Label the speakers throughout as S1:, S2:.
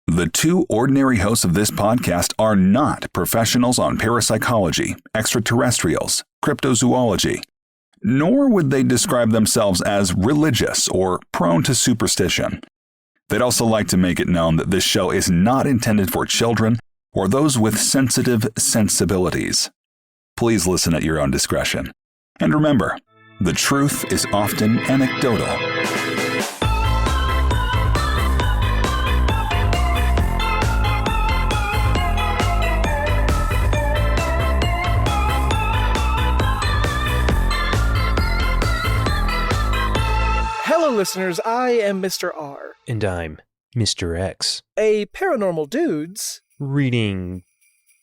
S1: The two ordinary hosts of this podcast are not professionals on parapsychology, extraterrestrials, cryptozoology, nor would they describe themselves as religious or prone to superstition. They'd also like to make it known that this show is not intended for children or those with sensitive sensibilities. Please listen at your own discretion. And remember, the truth is often anecdotal.
S2: Hello, listeners. I am Mr. R.
S3: And I'm Mr. X.
S2: A paranormal dudes.
S3: Reading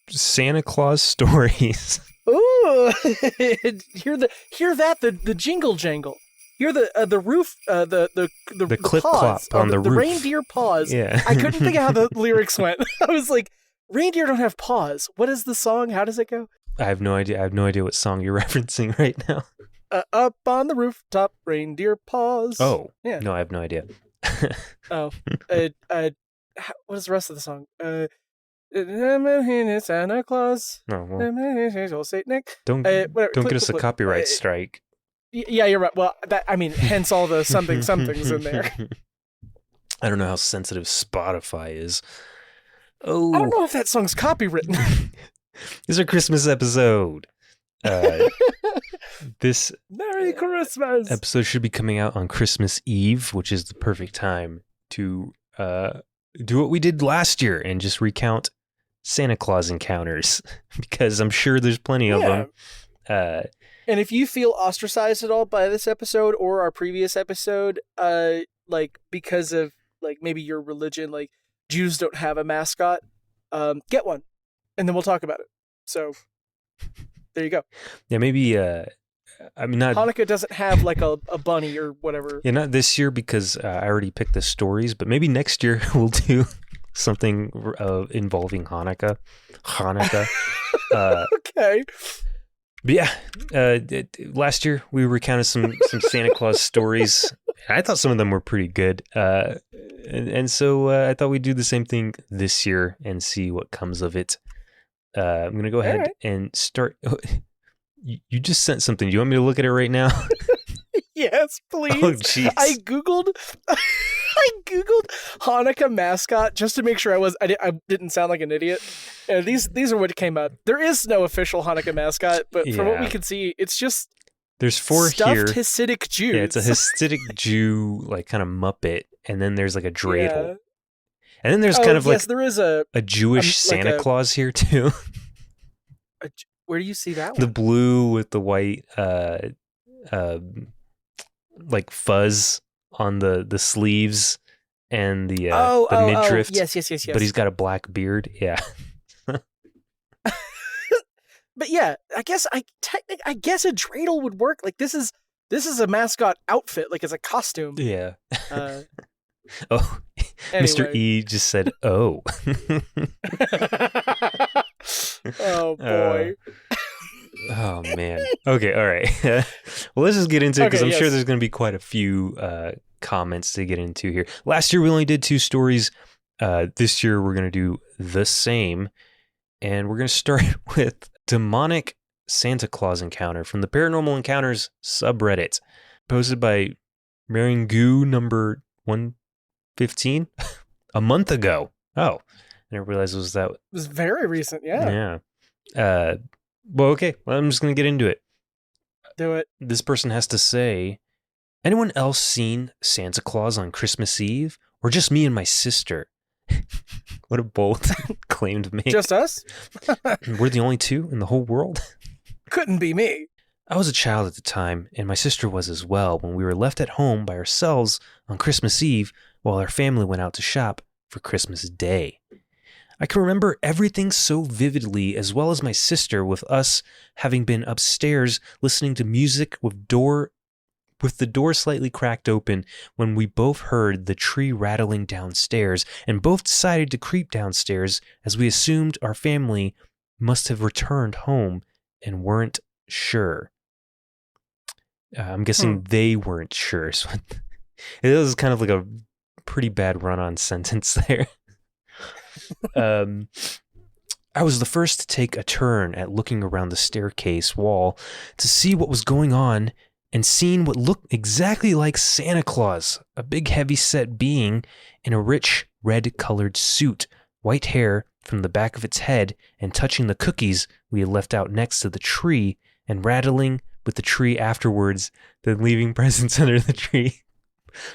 S3: Santa Claus stories.
S2: Ooh! hear that? The jingle jangle. Hear the roof. The
S3: clip
S2: pause,
S3: clop on the roof.
S2: The reindeer pause.
S3: Yeah.
S2: I couldn't think of how the lyrics went. I was like, reindeer don't have paws. What is the song? How does it go?
S3: I have no idea. I have no idea what song you're referencing right now.
S2: Up on the rooftop, reindeer paws.
S3: Oh,
S2: yeah.
S3: No, I have no idea.
S2: Oh, what is the rest of the song? Santa Claus.
S3: Oh, well,
S2: Saint Nick.
S3: don't get us a copyright strike.
S2: Yeah, you're right. Well, hence all the somethings in there.
S3: I don't know how sensitive Spotify is. Oh,
S2: I don't know if that song's copywritten.
S3: This is our Christmas episode. This
S2: Merry Christmas
S3: episode should be coming out on Christmas Eve, which is the perfect time to do what we did last year and just recount Santa Claus encounters, because I'm sure there's plenty of them.
S2: And if you feel ostracized at all by this episode or our previous episode, like because of like maybe your religion, like Jews don't have a mascot, get one, and then we'll talk about it. So there you go.
S3: Yeah, maybe. I mean, not
S2: Hanukkah doesn't have like a bunny or whatever.
S3: Yeah, not this year because I already picked the stories, but maybe next year we'll do something involving Hanukkah.
S2: Okay.
S3: But yeah, last year we recounted some Santa Claus stories. I thought some of them were pretty good, and so I thought we'd do the same thing this year and see what comes of it. I'm gonna go ahead and start. You just sent something. Do you want me to look at it right now?
S2: Yes, please.
S3: Oh, jeez.
S2: I googled Hanukkah mascot just to make sure I didn't sound like an idiot. And these are what came up. There is no official Hanukkah mascot, but from what we can see, it's just
S3: there's four
S2: stuffed
S3: here.
S2: Hasidic Jews.
S3: Yeah, it's a Hasidic Jew like kind of Muppet, and then there's like a dreidel. Yeah. And then there's kind of like
S2: there is a
S3: Jewish Santa Claus here too.
S2: Where do you see that one?
S3: The blue with the white like fuzz on the sleeves and the midriff.
S2: Yes.
S3: But he's got a black beard. Yeah.
S2: But yeah, I guess a dreidel would work. Like this is a mascot outfit, like it's a costume.
S3: Yeah.
S2: Anyway.
S3: Mr. E just said, "Oh."
S2: Oh boy.
S3: Oh man. Okay, all right. Well, let's just get into it because I'm sure there's going to be quite a few comments to get into here. Last year we only did 2 stories. This year we're going to do the same, and we're going to start with demonic Santa Claus encounter from the Paranormal Encounters subreddit, posted by Maringu number 115 a month ago. Oh, I didn't realize it was
S2: very recent. Yeah.
S3: Well, okay. Well, I'm just going to get into it.
S2: Do it.
S3: This person has to say, anyone else seen Santa Claus on Christmas Eve? Or just me and my sister? What a bold claim to make.
S2: Just us?
S3: We're the only 2 in the whole world?
S2: Couldn't be me.
S3: I was a child at the time, and my sister was as well, when we were left at home by ourselves on Christmas Eve while our family went out to shop for Christmas Day. I can remember everything so vividly, as well as my sister, with us having been upstairs listening to music with the door slightly cracked open when we both heard the tree rattling downstairs and both decided to creep downstairs as we assumed our family must have returned home and weren't sure. I'm guessing they weren't sure. So it was kind of like a pretty bad run-on sentence there. I was the first to take a turn at looking around the staircase wall to see what was going on and seeing what looked exactly like Santa Claus, a big heavy-set being in a rich red-colored suit, white hair from the back of its head, and touching the cookies we had left out next to the tree and rattling with the tree afterwards, then leaving presents under the tree.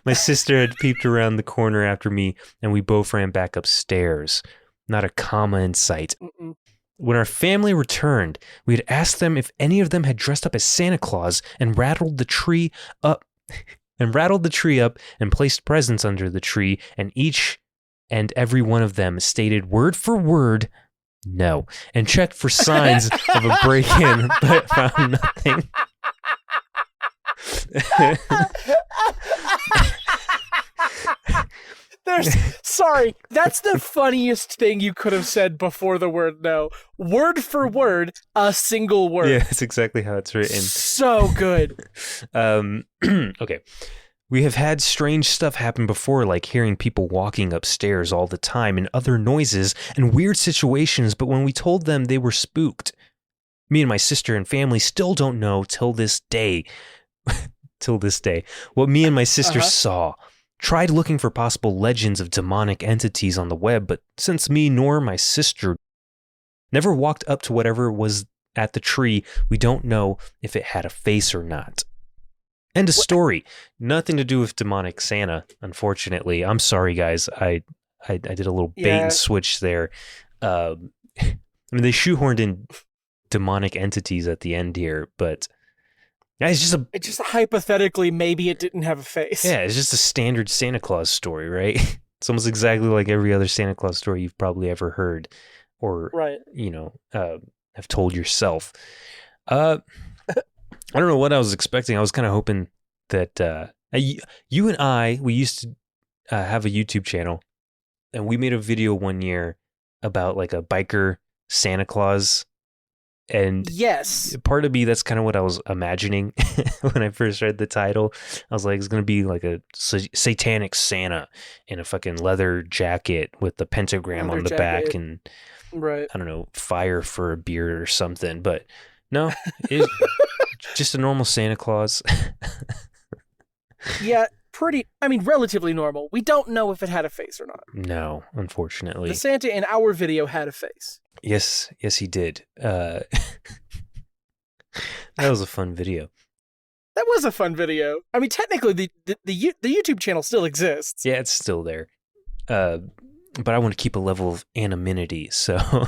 S3: My sister had peeped around the corner after me, and we both ran back upstairs. Not a comma in sight.
S2: Mm-mm.
S3: When our family returned, we had asked them if any of them had dressed up as Santa Claus and rattled the tree up and placed presents under the tree, and each and every one of them stated word for word, no, and checked for signs of a break-in, but found nothing.
S2: Sorry, that's the funniest thing you could have said before the word no. Word for word, a single word.
S3: Yeah, that's exactly how it's written.
S2: So good.
S3: Okay. We have had strange stuff happen before, like hearing people walking upstairs all the time and other noises and weird situations, but when we told them they were spooked, me and my sister and family still don't know till this day what me and my sister saw. Tried looking for possible legends of demonic entities on the web, but since me nor my sister never walked up to whatever was at the tree, we don't know if it had a face or not. End of story. Nothing to do with demonic Santa, unfortunately. I'm sorry, guys. I did a little bait and switch there. I mean, they shoehorned in demonic entities at the end here, but it's just
S2: hypothetically, maybe it didn't have a face.
S3: Yeah, it's just a standard Santa Claus story, right? It's almost exactly like every other Santa Claus story you've probably ever heard or, have told yourself. I don't know what I was expecting. I was kind of hoping that you and we used to have a YouTube channel, and we made a video one year about like a biker Santa Claus. And
S2: yes,
S3: part of me, that's kind of what I was imagining when I first read the title. I was like, it's going to be like a satanic Santa in a fucking leather jacket with the pentagram on the back and,
S2: right,
S3: I don't know, fire for a beard or something. But no, it's just a normal Santa Claus.
S2: Yeah, relatively normal. We don't know if it had a face or not.
S3: No, unfortunately.
S2: The Santa in our video had a face.
S3: Yes, he did. That was a fun video.
S2: That was a fun video. I mean, technically, the YouTube channel still exists.
S3: Yeah, it's still there. But I want to keep a level of anonymity, so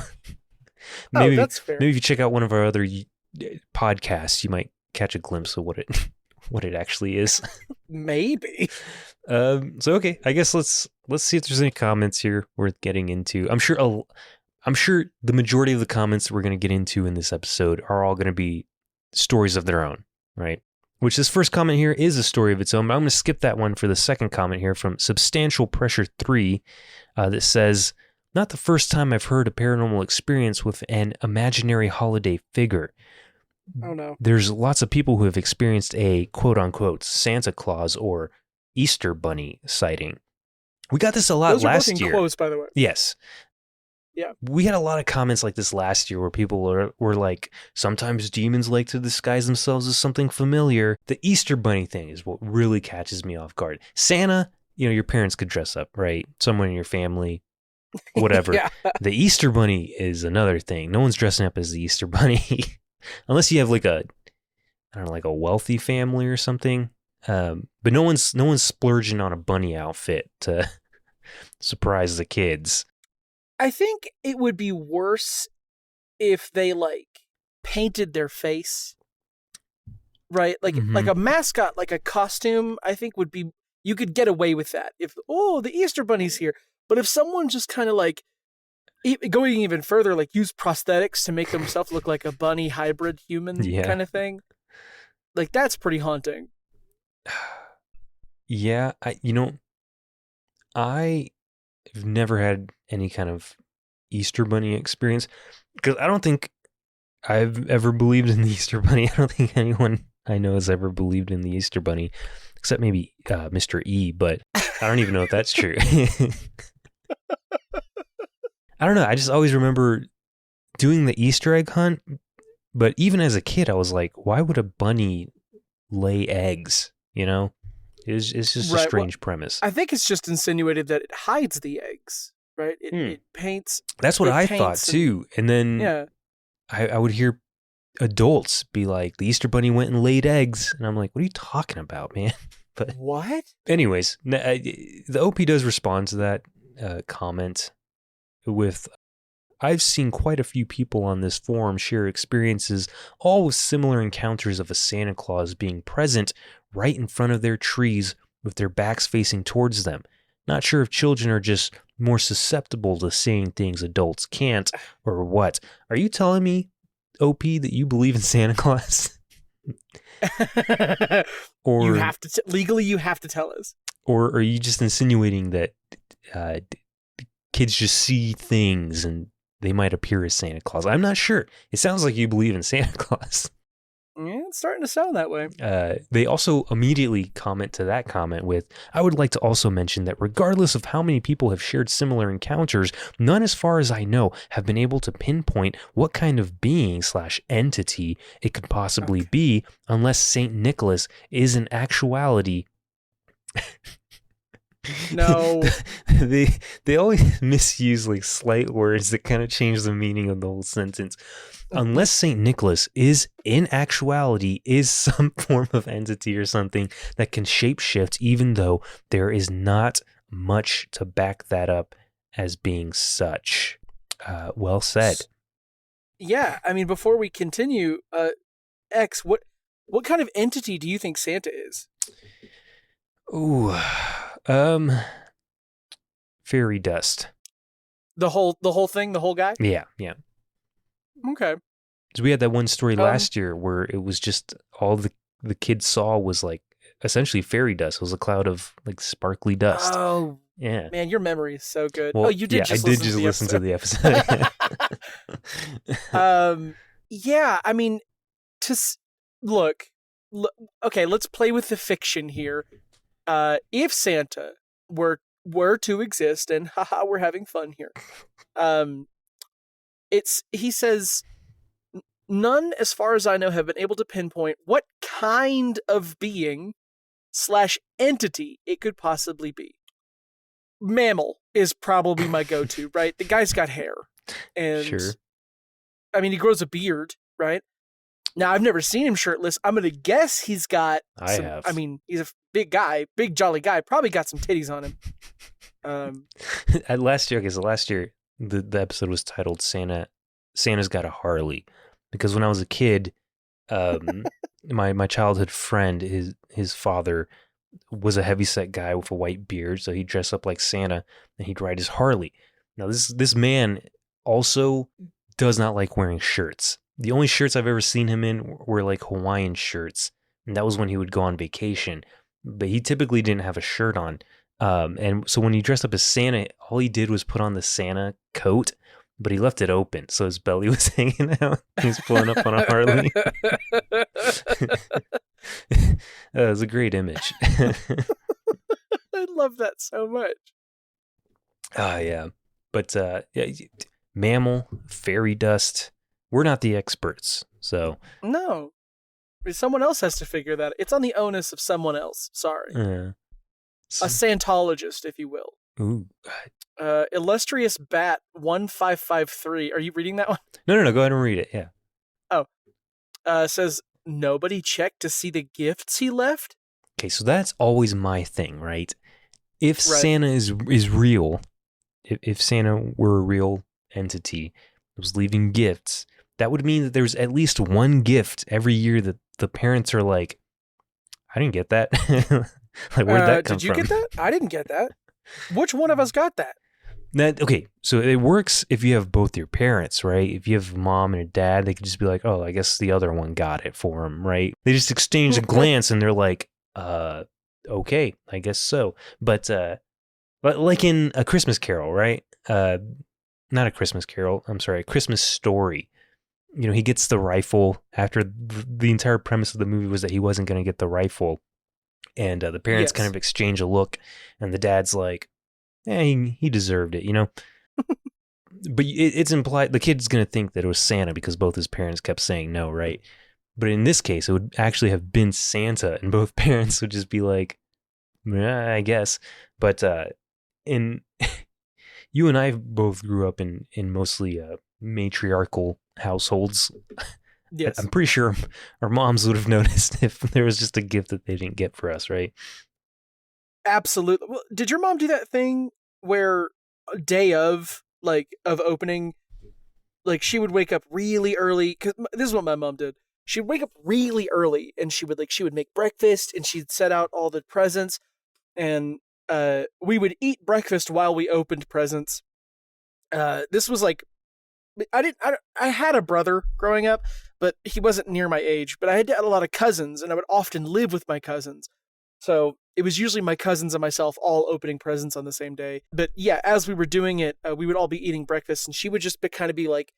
S3: maybe
S2: that's fair.
S3: Maybe if you check out one of our other podcasts, you might catch a glimpse of what it actually is.
S2: Maybe.
S3: So okay, I guess let's see if there's any comments here worth getting into. I'm sure the majority of the comments we're going to get into in this episode are all going to be stories of their own, right? Which this first comment here is a story of its own, but I'm going to skip that one for the second comment here from Substantial Pressure 3 that says, not the first time I've heard a paranormal experience with an imaginary holiday figure.
S2: Oh no.
S3: There's lots of people who have experienced a quote-unquote Santa Claus or Easter Bunny sighting. We got this a lot last year.
S2: Those are both in quotes, by the way.
S3: Yes.
S2: Yeah.
S3: We had a lot of comments like this last year where people were like, sometimes demons like to disguise themselves as something familiar. The Easter Bunny thing is what really catches me off guard. Santa, your parents could dress up, right? Someone in your family, whatever.
S2: Yeah.
S3: The Easter Bunny is another thing. No one's dressing up as the Easter Bunny. Unless you have like a wealthy family or something. But no one's splurging on a bunny outfit to surprise the kids.
S2: I think it would be worse if they painted their face, right? Like a mascot, like a costume. I think would be, you could get away with that if the Easter Bunny's here. But if someone just kind of going even further, use prosthetics to make themselves look like a bunny hybrid human kind of thing, that's pretty haunting.
S3: Yeah, I've never had any kind of Easter Bunny experience because I don't think I've ever believed in the Easter Bunny. I don't think anyone I know has ever believed in the Easter Bunny, except maybe Mr. E, but I don't even know if that's true. I don't know. I just always remember doing the Easter egg hunt, but even as a kid, I was like, why would a bunny lay eggs? You know, it's just a
S2: Right. Well,
S3: strange premise.
S2: I think it's just insinuated that it hides the eggs, right? It paints.
S3: That's what
S2: it
S3: I thought
S2: paints
S3: too. And then
S2: Yeah.
S3: I would hear adults be like, the Easter bunny went and laid eggs. And I'm like, what are you talking about, man? But
S2: What?
S3: anyways, the OP does respond to that comment with, I've seen quite a few people on this forum share experiences, all with similar encounters of a Santa Claus being present right in front of their trees with their backs facing towards them. Not sure if children are just more susceptible to seeing things adults can't, or what. Are you telling me, OP, that you believe in Santa Claus? Or
S2: you have to legally you have to tell us.
S3: Or are you just insinuating that kids just see things and they might appear as Santa Claus? I'm not sure. It sounds like you believe in Santa Claus.
S2: Yeah, it's starting to sound that way.
S3: They also immediately comment to that comment with, I would like to also mention that regardless of how many people have shared similar encounters, none as far as I know have been able to pinpoint what kind of being/entity it could possibly be unless St. Nicholas is in actuality...
S2: No.
S3: They always misuse like slight words that kind of change the meaning of the whole sentence. Unless St. Nicholas is in actuality is some form of entity or something that can shapeshift, even though there is not much to back that up as being such. Well said.
S2: Yeah, I mean, before we continue, X, what kind of entity do you think Santa is?
S3: Ooh, fairy dust.
S2: The whole thing, the whole guy?
S3: Yeah.
S2: Okay.
S3: So we had that one story last year where it was just all the kids saw was like essentially fairy dust. It was a cloud of like sparkly dust.
S2: Oh,
S3: yeah.
S2: Man, your memory is so good.
S3: Well,
S2: you did.
S3: Yeah,
S2: just
S3: I did just listen to the
S2: episode. Yeah. I mean, look. Okay, let's play with the fiction here. If Santa were to exist, and haha, we're having fun here. He says, none, as far as I know, have been able to pinpoint what kind of being / entity it could possibly be. Mammal is probably my go-to, right? The guy's got hair, and
S3: sure.
S2: I mean, he grows a beard, right? Now, I've never seen him shirtless. I'm gonna guess he's got. I mean, he's a big guy, big jolly guy. Probably got some titties on him.
S3: Last year, the episode was titled Santa's Got a Harley, because when I was a kid, my childhood friend, his father was a heavyset guy with a white beard, so he'd dress up like Santa and he'd ride his Harley. Now this man also does not like wearing shirts. The only shirts I've ever seen him in were like Hawaiian shirts, and that was when he would go on vacation. But he typically didn't have a shirt on. And so when he dressed up as Santa, all he did was put on the Santa coat, but he left it open, so his belly was hanging out. He was pulling up on a Harley. It was a great image.
S2: I love that so much.
S3: Yeah. But mammal, fairy dust, we're not the experts, so...
S2: No. Someone else has to figure that. It's on the onus of someone else. Sorry.
S3: Yeah.
S2: A Santologist, if you will.
S3: Ooh.
S2: Illustrious Bat 1553. Are you reading that one?
S3: No. Go ahead and read it. Yeah.
S2: Oh. Says, nobody checked to see the gifts he left?
S3: Okay, so that's always my thing, right? If Santa is real, if Santa were a real entity that was leaving gifts, that would mean that there's at least one gift every year that the parents are like, I didn't get that. Like, where'd that come from?
S2: Did you get that? I didn't get that. Which one of us got that?
S3: Okay, so it works if you have both your parents, right? If you have a mom and a dad, they could just be like, oh, I guess the other one got it for him, right? They just exchange a glance and they're like, okay, I guess so. But like in A Christmas Carol, right? Not A Christmas Carol, I'm sorry, A Christmas Story. You know, he gets the rifle after the entire premise of the movie was that he wasn't going to get the rifle. And the parents kind of exchange a look, and the dad's like, he deserved it, you know? but it's implied the kid's going to think that it was Santa because both his parents kept saying no, right? But in this case, it would actually have been Santa, and both parents would just be like, I guess. But in you and I both grew up in mostly matriarchal households.
S2: Yes.
S3: I'm pretty sure our moms would have noticed if there was just a gift that they didn't get for us, right?
S2: Absolutely. Well, did your mom do that thing where a day of opening, like she would wake up really early? Because this is what my mom did. She'd wake up really early and she would make breakfast and she'd set out all the presents, and we would eat breakfast while we opened presents. This was like, I had a brother growing up, but he wasn't near my age. But I had a lot of cousins, and I would often live with my cousins. So it was usually my cousins and myself all opening presents on the same day. But yeah, as we were doing it, we would all be eating breakfast, and she would just kind of be like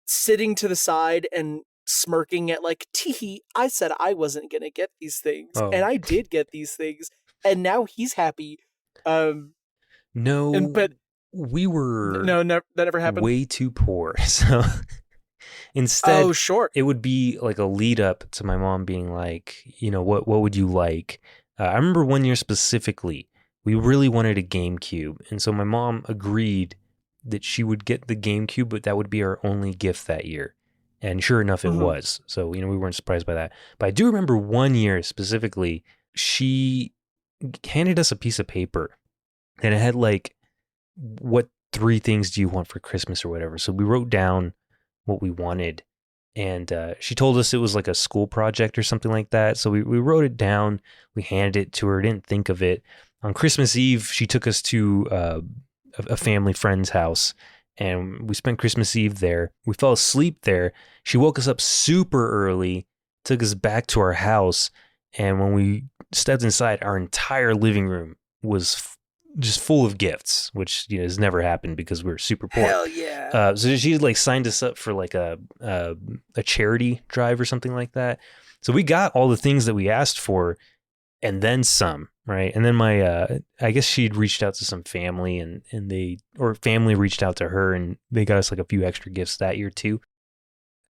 S2: sitting to the side and smirking at like, tee, I said I wasn't going to get these things.
S3: Oh.
S2: And I did get these things. And now he's happy.
S3: No,
S2: but
S3: we were
S2: that never happened.
S3: Way too poor. So instead,
S2: oh, sure.
S3: It would be like a lead up to my mom being like, what would you like? I remember one year specifically, we really wanted a GameCube. And so my mom agreed that she would get the GameCube, but that would be our only gift that year. And sure enough, it was. So, we weren't surprised by that. But I do remember one year specifically, she handed us a piece of paper and it had like, what 3 things do you want for Christmas or whatever? So we wrote down what we wanted, and she told us it was like a school project or something like that. So we wrote it down, we handed it to her, didn't think of it. On Christmas Eve, she took us to a family friend's house, and we spent Christmas Eve there. We fell asleep there. She woke us up super early, took us back to our house, and when we stepped inside, our entire living room was just full of gifts, which has never happened because we're super poor.
S2: Hell yeah!
S3: So she like signed us up for like a charity drive or something like that. So we got all the things that we asked for, and then some, right? And then my I guess she'd reached out to some family, and family reached out to her, and they got us like a few extra gifts that year too.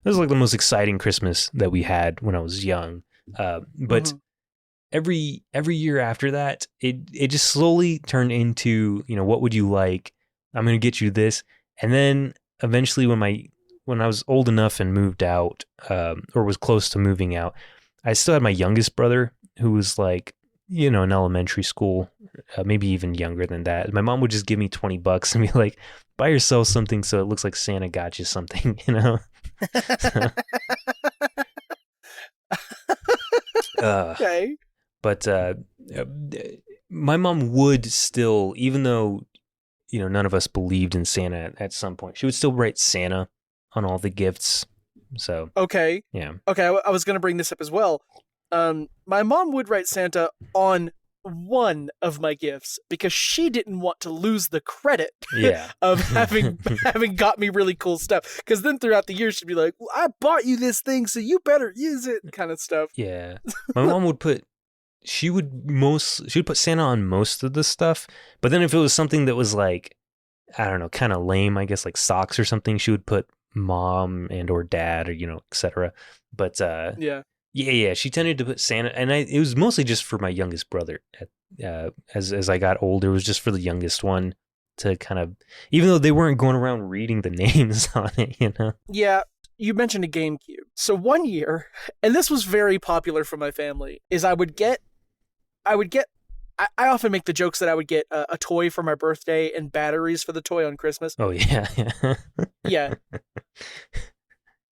S3: It was like the most exciting Christmas that we had when I was young. But every year after that, it just slowly turned into, what would you like? I'm going to get you this. And then eventually when I was old enough and moved out, or was close to moving out, I still had my youngest brother who was like, in elementary school, maybe even younger than that. My mom would just give me $20 and be like, buy yourself something so it looks like Santa got you something,
S2: Okay.
S3: But my mom would still, even though, none of us believed in Santa at some point, she would still write Santa on all the gifts. So,
S2: okay.
S3: Yeah.
S2: Okay, I was going to bring this up as well. My mom would write Santa on one of my gifts because she didn't want to lose the credit of having got me really cool stuff. Because then throughout the year she'd be like, well, I bought you this thing, so you better use it, kind of stuff.
S3: Yeah. My mom would put put Santa on most of the stuff, but then if it was something that was like, I don't know, kind of lame, I guess like socks or something, she would put mom and or dad or etc. But yeah, she tended to put Santa, and it was mostly just for my youngest brother. As I got older, it was just for the youngest one to kind of, even though they weren't going around reading the names on it,
S2: Yeah. You mentioned a GameCube. So one year, and this was very popular for my family, is I often make the jokes that I would get a toy for my birthday and batteries for the toy on Christmas.
S3: Oh yeah.
S2: Yeah.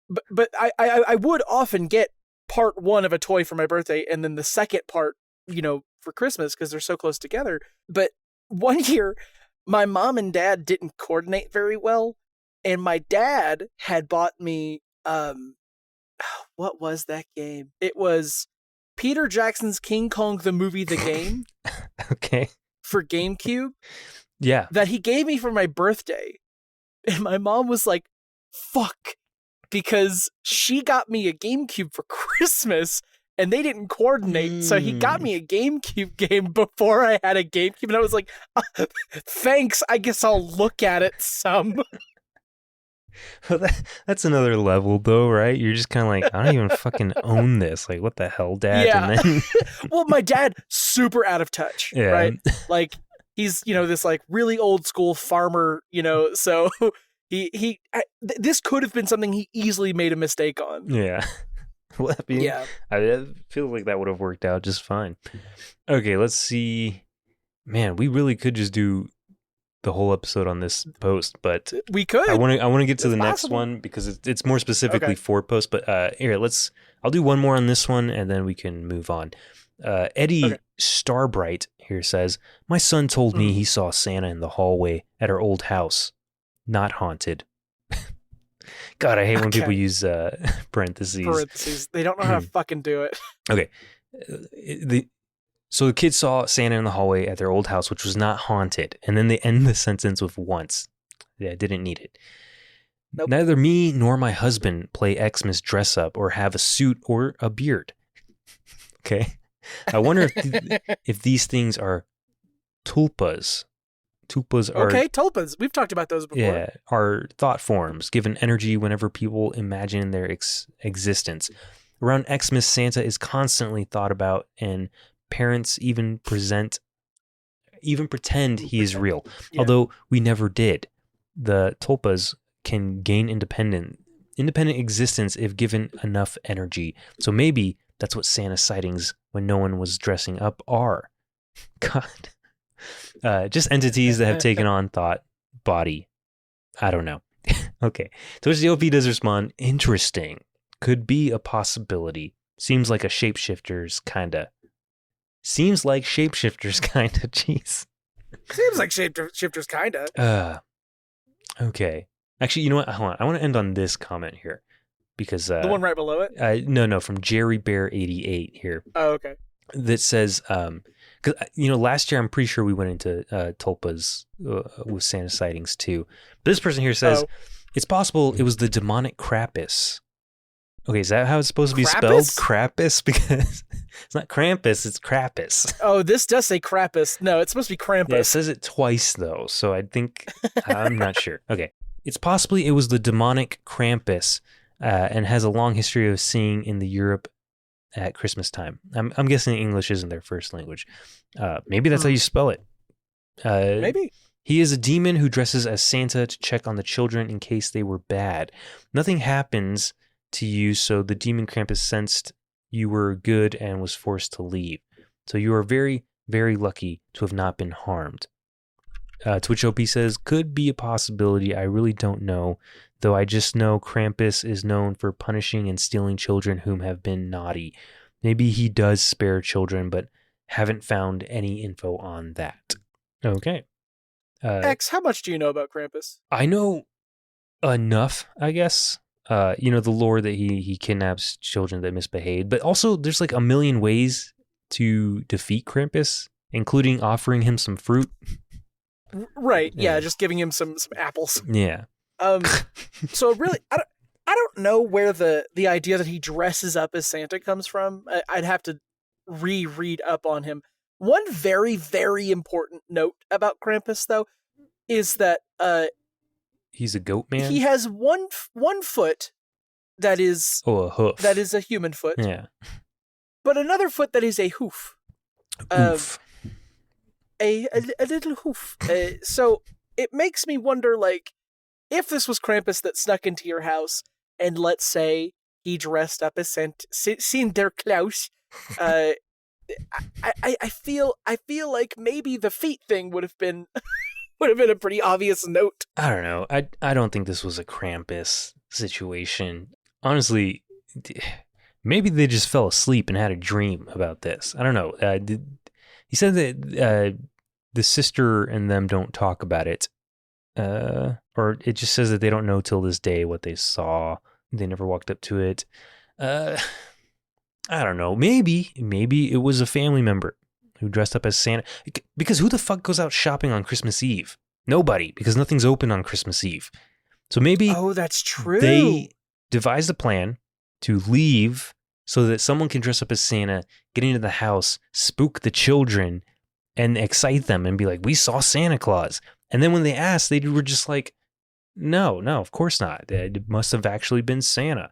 S2: But I would often get part 1 of a toy for my birthday and then the second part, for Christmas because they're so close together. But one year, my mom and dad didn't coordinate very well. And my dad had bought me, what was that game? It was Peter Jackson's King Kong the Movie the Game.
S3: Okay.
S2: For GameCube.
S3: Yeah.
S2: That he gave me for my birthday. And my mom was like, fuck. Because she got me a GameCube for Christmas and they didn't coordinate. So he got me a GameCube game before I had a GameCube. And I was like, thanks. I guess I'll look at it some.
S3: Well, that's another level, though, right? You're just kind of like, I don't even fucking own this. Like, what the hell, Dad?
S2: Yeah.
S3: And then,
S2: Well, my dad, super out of touch,
S3: yeah,
S2: right? Like, he's, this like really old school farmer, so this could have been something he easily made a mistake on.
S3: yeah. Well, I mean,
S2: Yeah.
S3: I feel like that would have worked out just fine. Okay, let's see. Man, we really could just do the whole episode on this post, but
S2: We could.
S3: I want to get to
S2: It's
S3: the next
S2: possible.
S3: one because it's more specifically
S2: Okay.
S3: for post. But here, I'll do one more on this one and then we can move on. Eddie
S2: Okay.
S3: Starbright here says, my son told me he saw Santa in the hallway at our old house. Not haunted. God, I hate when people use parentheses.
S2: They don't know how to fucking do it.
S3: Okay. So the kids saw Santa in the hallway at their old house, which was not haunted. And then they end the sentence with once. Yeah, didn't need it.
S2: Nope.
S3: Neither me nor my husband play Xmas dress up or have a suit or a beard. Okay. I wonder if these things are tulpas. Tulpas are...
S2: Okay, tulpas. We've talked about those before.
S3: Yeah, are thought forms given energy whenever people imagine their existence. Around Xmas, Santa is constantly thought about, and parents even pretend he is real, although we never did. The tulpas can gain independent existence if given enough energy. So maybe that's what Santa sightings when no one was dressing up are. God. Just entities that have taken on thought, body. I don't know. Okay. To which the OP does respond, interesting. Could be a possibility. Seems like shapeshifters kinda. Jeez.
S2: Seems like shapeshifters kinda.
S3: Okay. Actually, you know what? Hold on. I want to end on this comment here. Because
S2: the one right below it?
S3: No, from Jerry Bear 88 here.
S2: Oh, okay.
S3: That says, because last year I'm pretty sure we went into tulpas with Santa sightings too. But this person here says it's possible it was the demonic Krampus. Okay, is that how it's supposed to be spelled? Krampus? Because it's not Krampus, it's Krampus.
S2: Oh, this does say Krampus. No, it's supposed to be Krampus.
S3: Yeah, it says it twice though, so I think I'm not sure. Okay, it's possibly it was the demonic Krampus, and has a long history of seeing in the Europe at Christmas time. I'm guessing English isn't their first language. Maybe that's how you spell it.
S2: Maybe.
S3: He is a demon who dresses as Santa to check on the children in case they were bad. Nothing happens to you, so the demon Krampus sensed you were good and was forced to leave. So you are very, very lucky to have not been harmed. Twitch OP says, could be a possibility. I really don't know, though I just know Krampus is known for punishing and stealing children whom have been naughty. Maybe he does spare children, but haven't found any info on that. Okay.
S2: X, how much do you know about Krampus?
S3: I know enough, I guess. The lore that he kidnaps children that misbehave, but also there's like a million ways to defeat Krampus, including offering him some fruit.
S2: Right. Yeah, just giving him some apples.
S3: Yeah.
S2: So really, I don't know where the idea that he dresses up as Santa comes from. I'd have to reread up on him. One very, very important note about Krampus, though, is that
S3: he's a goat man.
S2: He has one foot that is
S3: a hoof.
S2: That is a human foot.
S3: Yeah.
S2: But another foot that is a hoof.
S3: Oof.
S2: A little hoof. So it makes me wonder, like, if this was Krampus that snuck into your house, and let's say he dressed up as Santa Claus, I feel like maybe the feet thing would have been a pretty obvious note.
S3: I don't know. I don't think this was a Krampus situation. Honestly, maybe they just fell asleep and had a dream about this. I don't know. He said that the sister and them don't talk about it. Or it just says that they don't know till this day what they saw. They never walked up to it. I don't know. Maybe it was a family member who dressed up as Santa. Because who the fuck goes out shopping on Christmas Eve? Nobody, because nothing's open on Christmas Eve. So maybe
S2: that's true.
S3: They devised a plan to leave so that someone can dress up as Santa, get into the house, spook the children, and excite them and be like, we saw Santa Claus. And then when they asked, they were just like, No, of course not. It must have actually been Santa.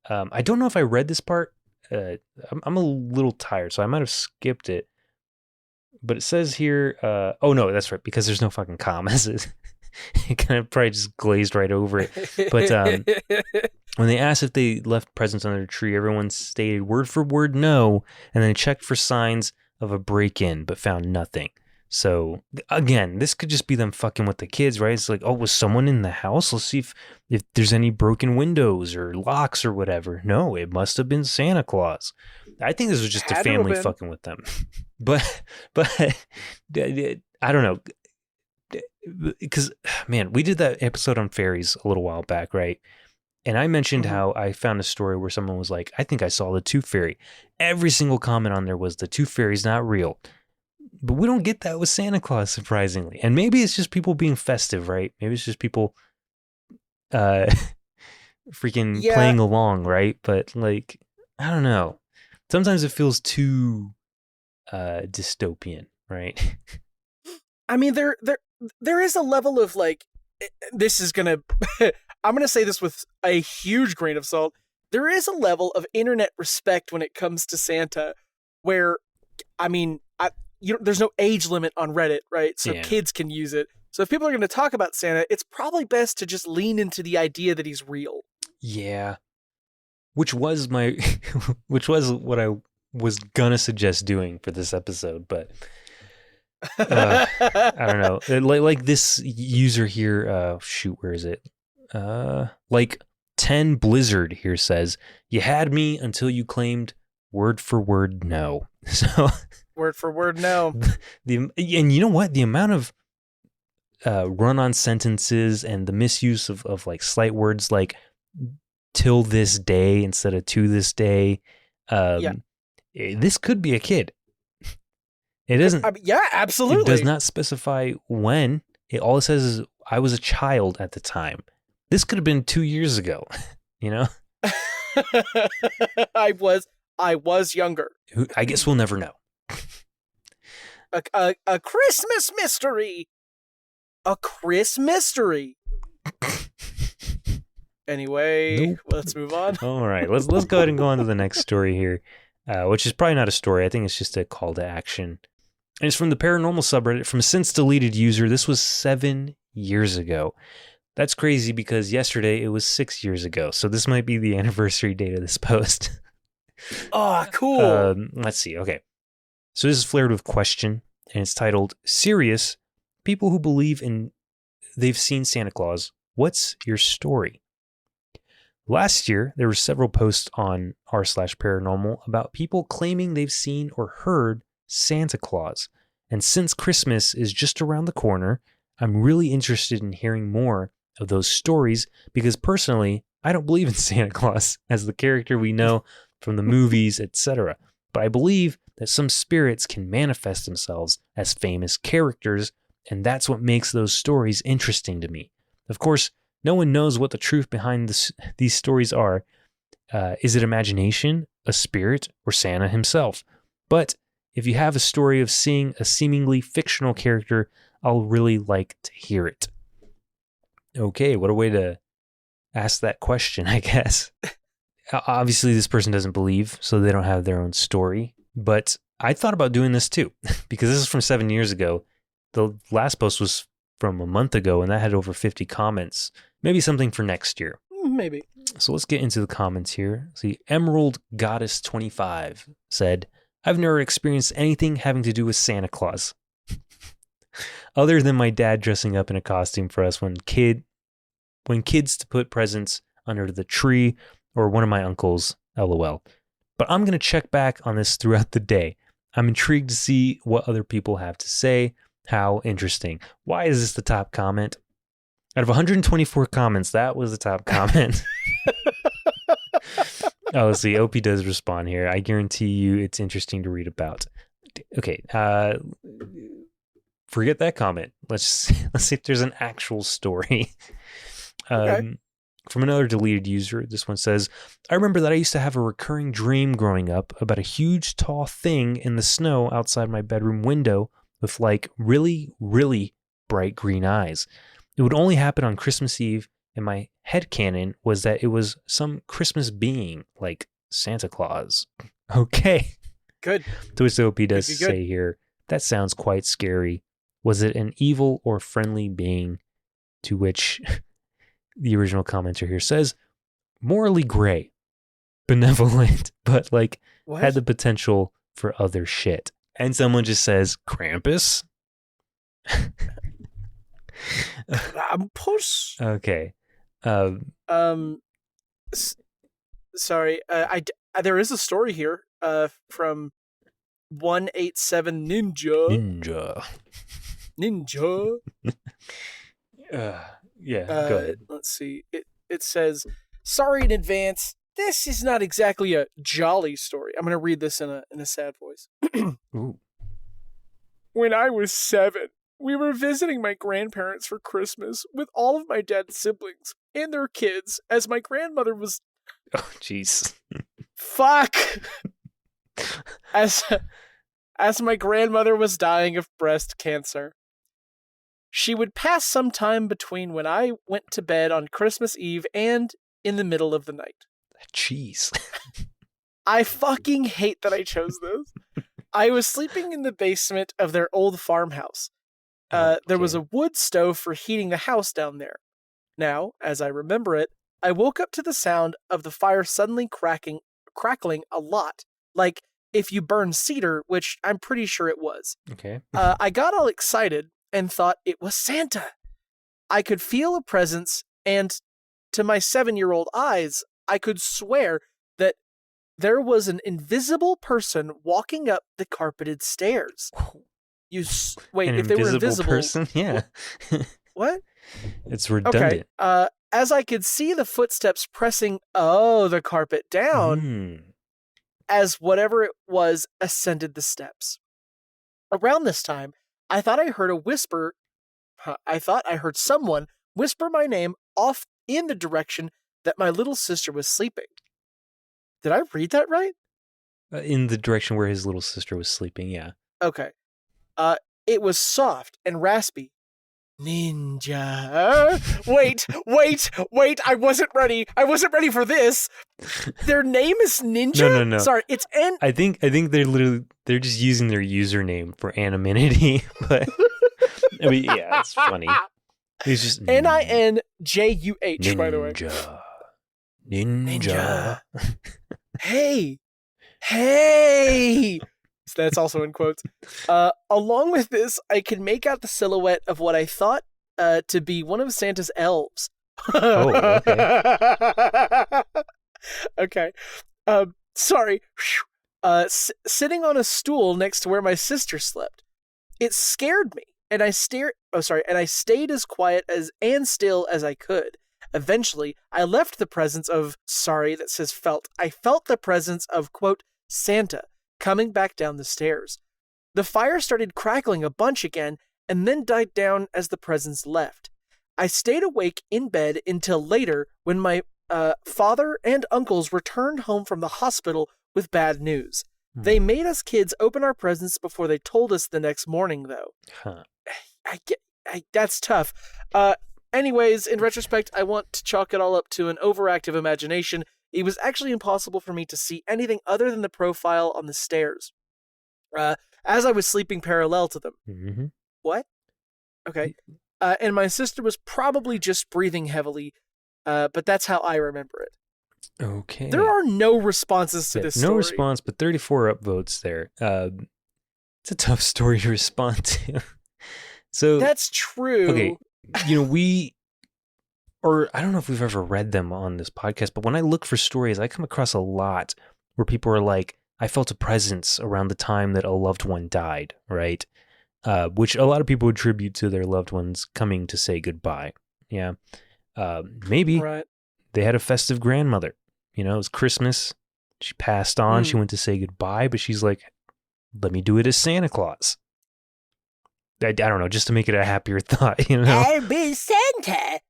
S3: I don't know if I read this part. I'm a little tired, so I might have skipped it. But it says here, oh no, that's right, because there's no fucking commas. It kind of probably just glazed right over it. But when they asked if they left presents under the tree, everyone stated word for word no, and then checked for signs of a break-in, but found nothing. So again, this could just be them fucking with the kids, right? It's like, oh, was someone in the house? Let's see if there's any broken windows or locks or whatever. No, it must have been Santa Claus. I think this was just a family fucking with them. But I don't know. Because, man, we did that episode on fairies a little while back, right? And I mentioned how I found a story where someone was like, I think I saw the tooth fairy. Every single comment on there was the tooth fairy's not real. But we don't get that with Santa Claus, surprisingly. And maybe it's just people being festive, right? Maybe it's just people freaking playing along, right? But like, I don't know. Sometimes it feels too dystopian, right?
S2: I mean, there is a level of like, this is gonna, I'm gonna say this with a huge grain of salt. There is a level of internet respect when it comes to Santa, where, I mean, there's no age limit on Reddit, right? So kids can use it. So if people are going to talk about Santa, it's probably best to just lean into the idea that he's real. Yeah.
S3: Which was what I was gonna suggest doing for this episode, but I don't know. Like this user here, where is it? Like 10 Blizzard here says, you had me until you claimed word for word no. So
S2: word for word no.
S3: And you know what? The amount of run-on sentences and the misuse of like slight words like till this day instead of to this day. This could be a kid. It doesn't.
S2: Absolutely.
S3: It does not specify when. All it says is I was a child at the time. This could have been 2 years ago. You know.
S2: I was younger.
S3: I guess we'll never know.
S2: A Christmas mystery. A Chris mystery. Anyway, Let's move on.
S3: All right, let's go ahead and go on to the next story here, which is probably not a story. I think it's just a call to action. And it's from the Paranormal subreddit from a since deleted user. This was 7 years ago. That's crazy because yesterday it was 6 years ago. So this might be the anniversary date of this post.
S2: Oh, cool.
S3: Let's see. Okay. So this is flared with question, and it's titled, Serious, People Who Believe in They've Seen Santa Claus. What's your story? Last year, there were several posts on r/paranormal about people claiming they've seen or heard Santa Claus. And since Christmas is just around the corner, I'm really interested in hearing more of those stories because personally, I don't believe in Santa Claus as the character we know from the movies, etc. But I believe that some spirits can manifest themselves as famous characters, and that's what makes those stories interesting to me. Of course, no one knows what the truth behind these stories are. Is it imagination, a spirit, or Santa himself? But if you have a story of seeing a seemingly fictional character, I'll really like to hear it. Okay, what a way to ask that question, I guess. Obviously, this person doesn't believe, so they don't have their own story. But I thought about doing this too, because this is from 7 years ago. The last post was from a month ago, and that had over 50 comments. Maybe something for next year.
S2: Maybe.
S3: So let's get into the comments here. See, Emerald Goddess 25 said, I've never experienced anything having to do with Santa Claus. Other than my dad dressing up in a costume for us when kids to put presents under the tree, or one of my uncles, LOL. But I'm going to check back on this throughout the day. I'm intrigued to see what other people have to say. How interesting. Why is this the top comment? Out of 124 comments, that was the top comment. Oh, let's see. OP does respond here. I guarantee you it's interesting to read about. Okay. Forget that comment. Let's see if there's an actual story.
S2: Okay.
S3: From another deleted user, this one says, I remember that I used to have a recurring dream growing up about a huge tall thing in the snow outside my bedroom window with like really, really bright green eyes. It would only happen on Christmas Eve, and my headcanon was that it was some Christmas being, like Santa Claus. Okay.
S2: Good.
S3: To which the OP does
S2: Good, good.
S3: say here, that sounds quite scary. Was it an evil or friendly being? To which the original commenter here says, morally gray, benevolent, but like
S2: What?
S3: had the potential for other shit. And someone just says, Krampus?
S2: Krampus?
S3: Okay.
S2: Sorry. There is a story here from 187 Ninja.
S3: Ninja. Yeah, go ahead.
S2: Let's see. It says, sorry in advance. This is not exactly a jolly story. I'm going to read this in a sad voice.
S3: Ooh.
S2: When I was 7, we were visiting my grandparents for Christmas with all of my dad's siblings and their kids, as my grandmother was...
S3: Oh, jeez.
S2: Fuck! As my grandmother was dying of breast cancer. She would pass some time between when I went to bed on Christmas Eve and in the middle of the night.
S3: Jeez.
S2: I fucking hate that I chose this. I was sleeping in the basement of their old farmhouse. There was a wood stove for heating the house down there. Now, as I remember it, I woke up to the sound of the fire suddenly crackling a lot, like if you burn cedar, which I'm pretty sure it was.
S3: Okay.
S2: I got all excited and thought it was Santa. I could feel a presence, and to my 7-year-old eyes, I could swear that there was an invisible person walking up the carpeted stairs. Wait,
S3: An
S2: if they were invisible
S3: person? Yeah.
S2: What?
S3: It's redundant.
S2: Okay. As I could see the footsteps pressing the carpet down as whatever it was ascended the steps. Around this time, I thought I heard someone whisper my name off in the direction that my little sister was sleeping. Did I read that right?
S3: In the direction where his little sister was sleeping, yeah.
S2: Okay. It was soft and raspy. Ninja. Wait. I wasn't ready for this. Their name is Ninja?
S3: No.
S2: Sorry, it's N.
S3: I think they're just using their username for anonymity, but I mean, yeah, it's funny. He's just
S2: Ninjuh, by the way.
S3: Ninja.
S2: Hey. So that's also in quotes. Along with this, I could make out the silhouette of what I thought to be one of Santa's elves.
S3: Oh, okay.
S2: Okay. Sorry. Sitting on a stool next to where my sister slept. It scared me, and I stayed as quiet and still as I could. Eventually, I left the presence of that says felt. I felt the presence of, quote, Santa coming back down the stairs. The fire started crackling a bunch again and then died down as the presence left. I stayed awake in bed until later when my father and uncles returned home from the hospital with bad news. They made us kids open our presents before they told us the next morning, though.
S3: Huh.
S2: That's tough. Anyways, in retrospect, I want to chalk it all up to an overactive imagination. It was actually impossible for me to see anything other than the profile on the stairs, as I was sleeping parallel to them.
S3: Mm-hmm.
S2: What? Okay. And my sister was probably just breathing heavily, but that's how I remember it.
S3: Okay.
S2: There are no responses to this story.
S3: No response, but 34 upvotes there. It's a tough story to respond to. So
S2: that's true.
S3: Okay, I don't know if we've ever read them on this podcast, but when I look for stories, I come across a lot where people are like, I felt a presence around the time that a loved one died, right? Which a lot of people attribute to their loved ones coming to say goodbye. Yeah. Maybe they had a festive grandmother. It was Christmas. She passed on. She went to say goodbye, but she's like, let me do it as Santa Claus. I don't know, just to make it a happier thought,
S2: I'll be Santa.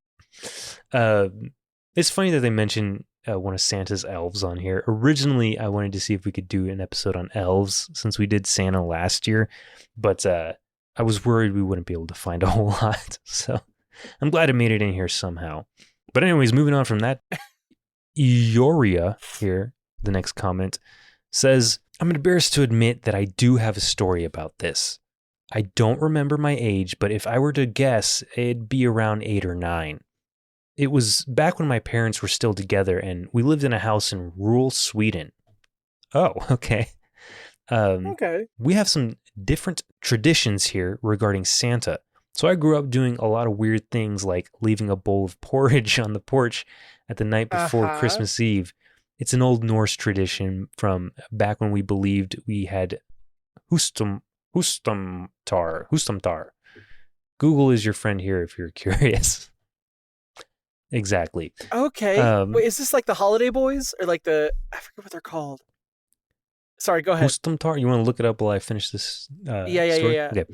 S3: It's funny that they mention one of Santa's elves on here. Originally, I wanted to see if we could do an episode on elves since we did Santa last year, but I was worried we wouldn't be able to find a whole lot. So I'm glad it made it in here somehow. But anyways, moving on from that, Ioria here, the next comment, says, I'm embarrassed to admit that I do have a story about this. I don't remember my age, but if I were to guess, it'd be around 8 or 9. It was back when my parents were still together and we lived in a house in rural Sweden. Oh, okay.
S2: Okay.
S3: We have some different traditions here regarding Santa. So I grew up doing a lot of weird things like leaving a bowl of porridge on the porch at the night before Christmas Eve. It's an old Norse tradition from back when we believed we had Hustumtar. Google is your friend here if you're curious. Exactly.
S2: Okay. Wait, is this like the Holiday Boys or like I forget what they're called. Sorry, go ahead.
S3: Hustumtar? You want to look it up while I finish this
S2: Yeah.
S3: Okay.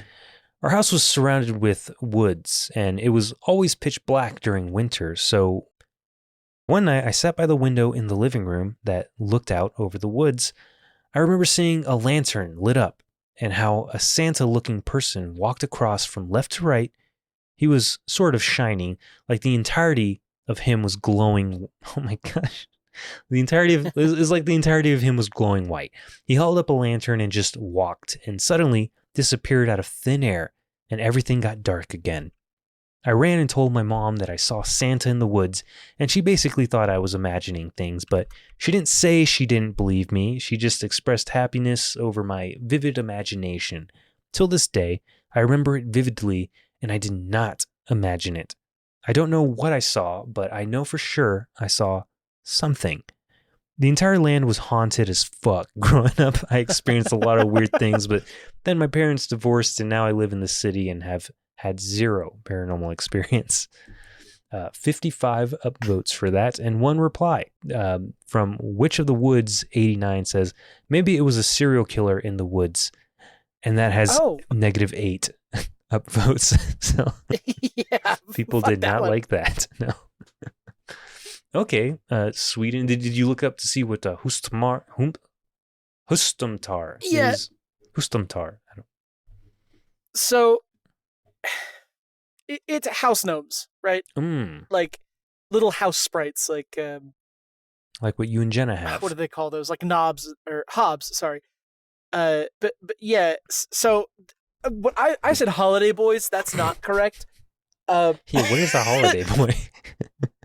S3: Our house was surrounded with woods, and it was always pitch black during winter, so one night I sat by the window in the living room that looked out over the woods. I remember seeing a lantern lit up, and how a Santa-looking person walked across from left to right. He was sort of shining, like the entirety of him was glowing. Oh my gosh. The entirety of is like the entirety of him was glowing white. He held up a lantern and just walked, and suddenly disappeared out of thin air, and everything got dark again. I ran and told my mom that I saw Santa in the woods, and she basically thought I was imagining things, but she didn't say she didn't believe me. She just expressed happiness over my vivid imagination. Till this day, I remember it vividly, and I did not imagine it. I don't know what I saw, but I know for sure I saw something. The entire land was haunted as fuck. Growing up, I experienced a lot of weird things, but then my parents divorced and now I live in the city and have had zero paranormal experience. 55 upvotes for that and one reply from Witch of the Woods 89 says, maybe it was a serial killer in the woods, and that has -8 upvotes. So
S2: yeah,
S3: people did not like that. No. Okay, Sweden. Did you look up to see what Hustumtar is? Hustumtar.
S2: So it's house gnomes, right? Like little house sprites, like
S3: what you and Jenna have.
S2: What do they call those? Like knobs or hobs? Sorry. But yeah. So what I said, holiday boys. That's not correct.
S3: Yeah. What is a holiday boy?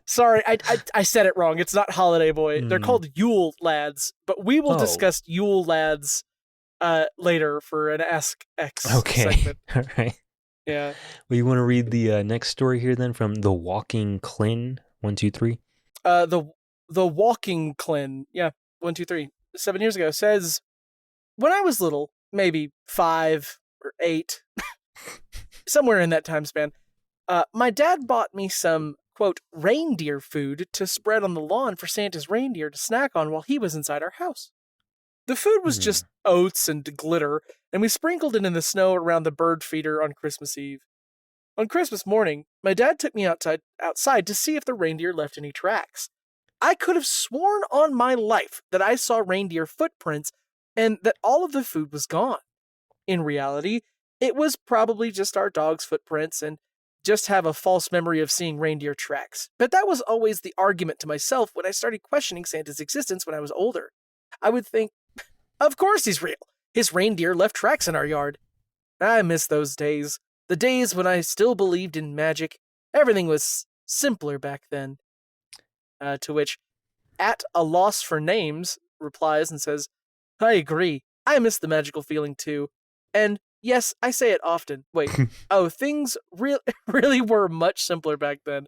S2: Sorry, I said it wrong. It's not Holiday Boy. They're called Yule Lads, but we will discuss Yule Lads later for an Ask X segment.
S3: All right.
S2: Yeah.
S3: Well, you want to read the next story here then from The Walking Clin 123?
S2: The Walking Clin, 123. 7 years ago says, when I was little, maybe 5 or 8, somewhere in that time span, my dad bought me some, quote, reindeer food to spread on the lawn for Santa's reindeer to snack on while he was inside our house. The food was just oats and glitter, and we sprinkled it in the snow around the bird feeder on Christmas Eve. On Christmas morning, my dad took me outside to see if the reindeer left any tracks. I could have sworn on my life that I saw reindeer footprints and that all of the food was gone. In reality, it was probably just our dog's footprints and just have a false memory of seeing reindeer tracks. But that was always the argument to myself when I started questioning Santa's existence when I was older. I would think, of course he's real. His reindeer left tracks in our yard. I miss those days. The days when I still believed in magic. Everything was simpler back then. To which, at a loss for names, replies and says, I agree. I miss the magical feeling too. And yes, I say it often. Wait, things really were much simpler back then.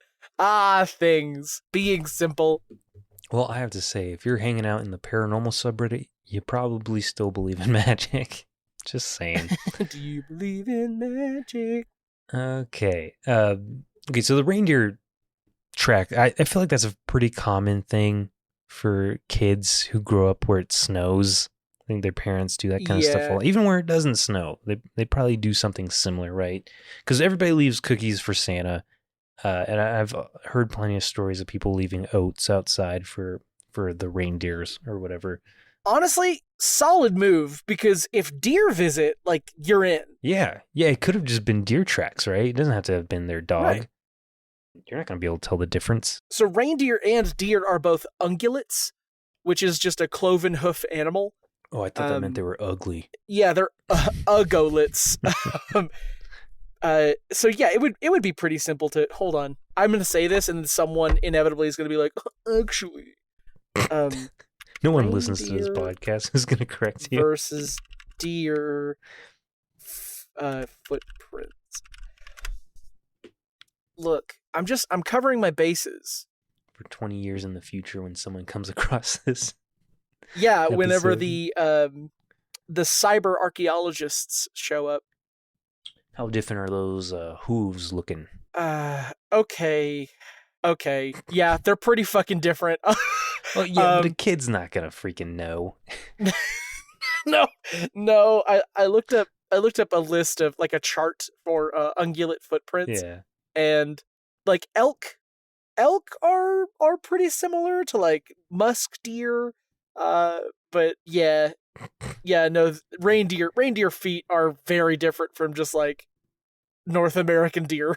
S2: Things. Being simple.
S3: Well, I have to say, if you're hanging out in the paranormal subreddit, you probably still believe in magic. Just saying.
S2: Do you believe in magic?
S3: Okay. Okay, so the reindeer track, I feel like that's a pretty common thing for kids who grow up where it snows. I think their parents do that kind of stuff. Even where it doesn't snow, they probably do something similar, right? Because everybody leaves cookies for Santa. And I've heard plenty of stories of people leaving oats outside for the reindeers or whatever.
S2: Honestly, solid move, because if deer visit, like, you're in.
S3: Yeah, it could have just been deer tracks, right? It doesn't have to have been their dog.
S2: Right.
S3: You're not going to be able to tell the difference.
S2: So reindeer and deer are both ungulates, which is just a cloven hoof animal.
S3: Oh, I thought that meant they were ugly.
S2: Yeah, they're ugolets. So yeah, it would be pretty simple to hold on. I'm gonna say this, and someone inevitably is gonna be like, actually,
S3: no one listens to this podcast who's gonna correct you.
S2: Versus deer footprints. Look, I'm covering my bases.
S3: For 20 years in the future, when someone comes across this.
S2: Yeah,
S3: episode.
S2: whenever the cyber archaeologists show up.
S3: How different are those hooves looking?
S2: Okay. Yeah, they're pretty fucking different.
S3: Well, yeah, but a kid's not gonna freaking know.
S2: No. I looked up a list of like a chart for ungulate footprints.
S3: Yeah.
S2: And like elk are pretty similar to like musk deer. But yeah, no, reindeer feet are very different from just like North American deer.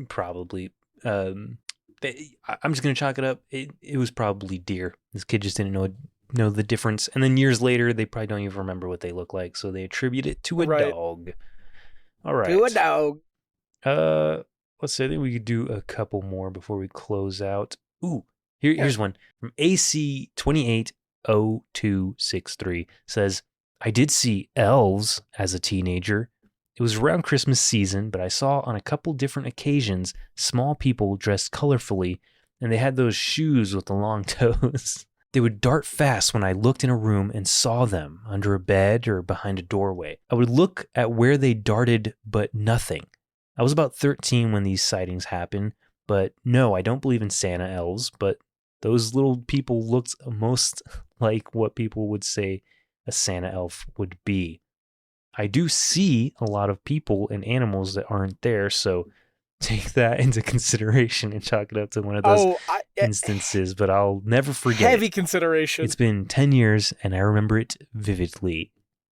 S3: Probably. I'm just gonna chalk it up. It was probably deer. This kid just didn't know the difference, and then years later, they probably don't even remember what they look like, so they attribute it to a dog. All right,
S2: to a dog.
S3: Let's say that we could do a couple more before we close out. Ooh, here's one from AC 280263 says, I did see elves as a teenager. It was around Christmas season, but I saw on a couple different occasions small people dressed colorfully, and they had those shoes with the long toes. They would dart fast when I looked in a room and saw them under a bed or behind a doorway. I would look at where they darted, but nothing. I was about 13 when these sightings happened, but no, I don't believe in Santa elves, but those little people looked most like what people would say a Santa elf would be. I do see a lot of people and animals that aren't there, so take that into consideration and chalk it up to one of those instances, but I'll never forget
S2: heavy consideration.
S3: It's been 10 years, and I remember it vividly.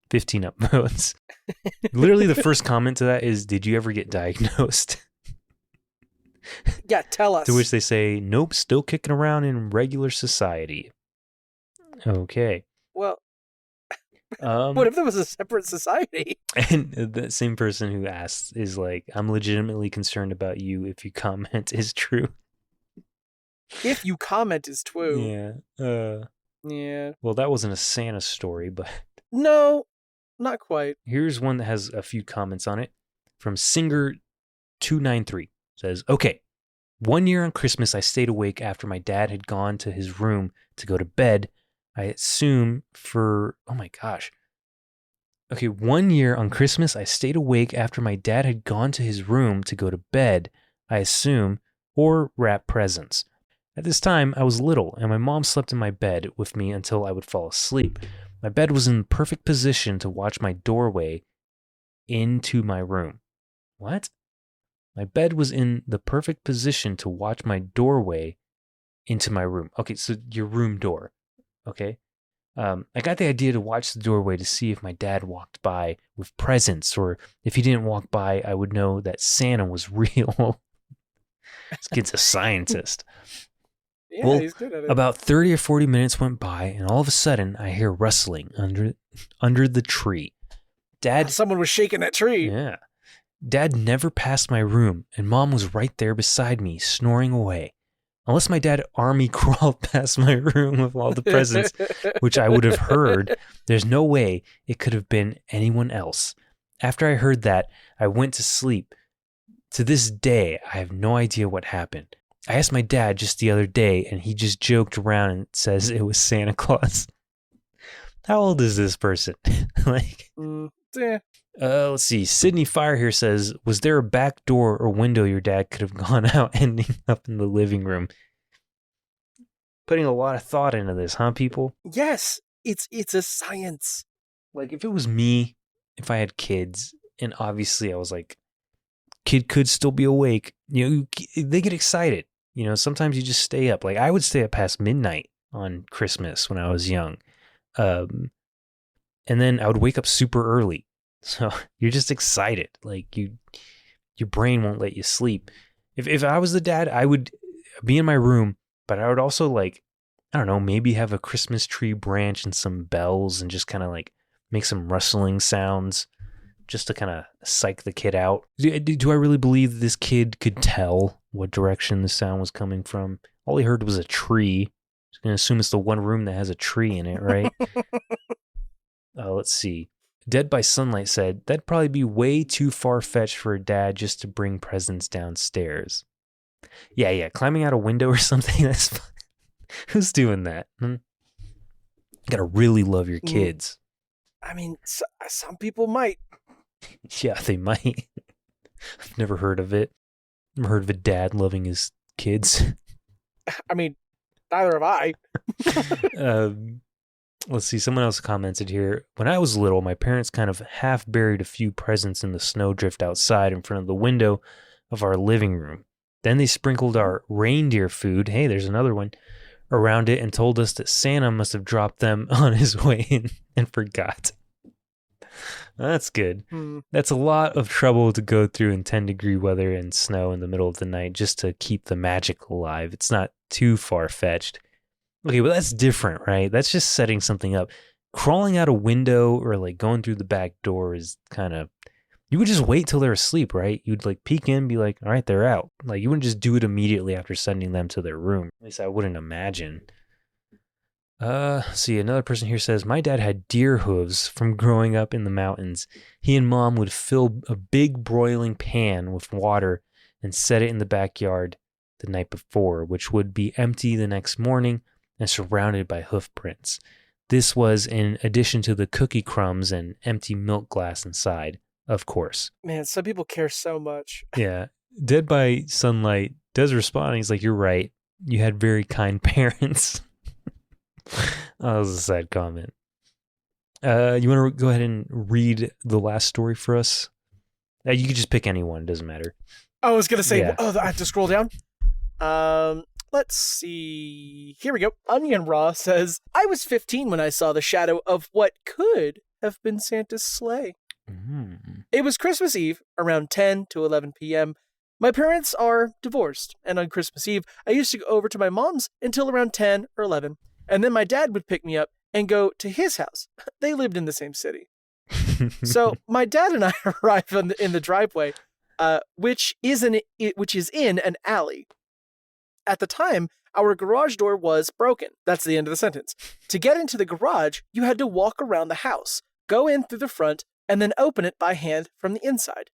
S3: 15 upvotes. Literally the first comment to that is, did you ever get diagnosed?
S2: Yeah, tell us.
S3: To which they say, nope, still kicking around in regular society. Okay.
S2: Well, what if there was a separate society?
S3: And the same person who asked is like, I'm legitimately concerned about you if you comment is true.
S2: If you comment is true.
S3: Yeah.
S2: Yeah.
S3: Well, that wasn't a Santa story, but...
S2: No, not quite.
S3: Here's one that has a few comments on it. From Singer293. Says, okay, one year on Christmas, I stayed awake after my dad had gone to his room to go to bed. I assume for... Oh my gosh. Okay, 1 year on Christmas, I stayed awake after my dad had gone to his room to go to bed, I assume, or wrap presents. At this time, I was little, and my mom slept in my bed with me until I would fall asleep. My bed was in the perfect position to watch my doorway into my room. What? My bed was in the perfect position to watch my doorway into my room. Okay, so your room door. Okay. I got the idea to watch the doorway to see if my dad walked by with presents, or if he didn't walk by, I would know that Santa was real. This kid's a scientist.
S2: Yeah,
S3: well,
S2: he's good at it.
S3: About 30 or 40 minutes went by, and all of a sudden, I hear rustling under the tree. Dad,
S2: someone was shaking that tree.
S3: Yeah. Dad never passed my room, and Mom was right there beside me, snoring away. Unless my dad army crawled past my room with all the presents, which I would have heard, there's no way it could have been anyone else. After I heard that, I went to sleep. To this day, I have no idea what happened. I asked my dad just the other day, and he just joked around and says it was Santa Claus. How old is this person? Let's see. Sydney Fire here says, was there a back door or window your dad could have gone out ending up in the living room? Putting a lot of thought into this, huh, people?
S2: Yes, it's a science.
S3: Like, if it was me, if I had kids, and obviously I was like, kid could still be awake, they get excited. Sometimes you just stay up. Like, I would stay up past midnight on Christmas when I was young. And then I would wake up super early. So you're just excited. Like, your brain won't let you sleep. If I was the dad, I would be in my room, but I would also like, I don't know, maybe have a Christmas tree branch and some bells and just kind of like make some rustling sounds just to kind of psych the kid out. Do I really believe this kid could tell what direction the sound was coming from? All he heard was a tree. I was going to assume it's the one room that has a tree in it, right? Let's see. Dead by Sunlight said, that'd probably be way too far-fetched for a dad just to bring presents downstairs. Yeah, climbing out a window or something, that's fine. Who's doing that? You gotta really love your kids.
S2: I mean, some people might.
S3: Yeah, they might. I've never heard of it. Never heard of a dad loving his kids.
S2: I mean, neither have I.
S3: Let's see, someone else commented here. When I was little, my parents kind of half buried a few presents in the snowdrift outside in front of the window of our living room. Then they sprinkled our reindeer food, hey, there's another one, around it and told us that Santa must have dropped them on his way in and forgot. That's good. That's a lot of trouble to go through in 10-degree weather and snow in the middle of the night just to keep the magic alive. It's not too far-fetched. Okay, but that's different, right? That's just setting something up. Crawling out a window or like going through the back door is kind of, you would just wait till they're asleep, right? You'd like peek in, be like, all right, they're out. Like you wouldn't just do it immediately after sending them to their room. At least I wouldn't imagine. See, another person here says, my dad had deer hooves from growing up in the mountains. He and mom would fill a big broiling pan with water and set it in the backyard the night before, which would be empty the next morning and surrounded by hoof prints. This was in addition to the cookie crumbs and empty milk glass inside, of course.
S2: Man, some people care so much.
S3: Yeah. Dead by Sunlight does respond. He's like, you're right. You had very kind parents. That was a sad comment. You want to go ahead and read the last story for us? You could just pick any one. It doesn't matter.
S2: I was going to say,
S3: Yeah.
S2: I have to scroll down. Let's see. Here we go. Onion Raw says, I was 15 when I saw the shadow of what could have been Santa's sleigh. It was Christmas Eve, around 10 to 11 p.m. My parents are divorced, and on Christmas Eve, I used to go over to my mom's until around 10 or 11, and then my dad would pick me up and go to his house. They lived in the same city. So my dad and I arrive in the driveway, which is in an alley. At the time, our garage door was broken. That's the end of the sentence. To get into the garage, you had to walk around the house, go in through the front, and then open it by hand from the inside.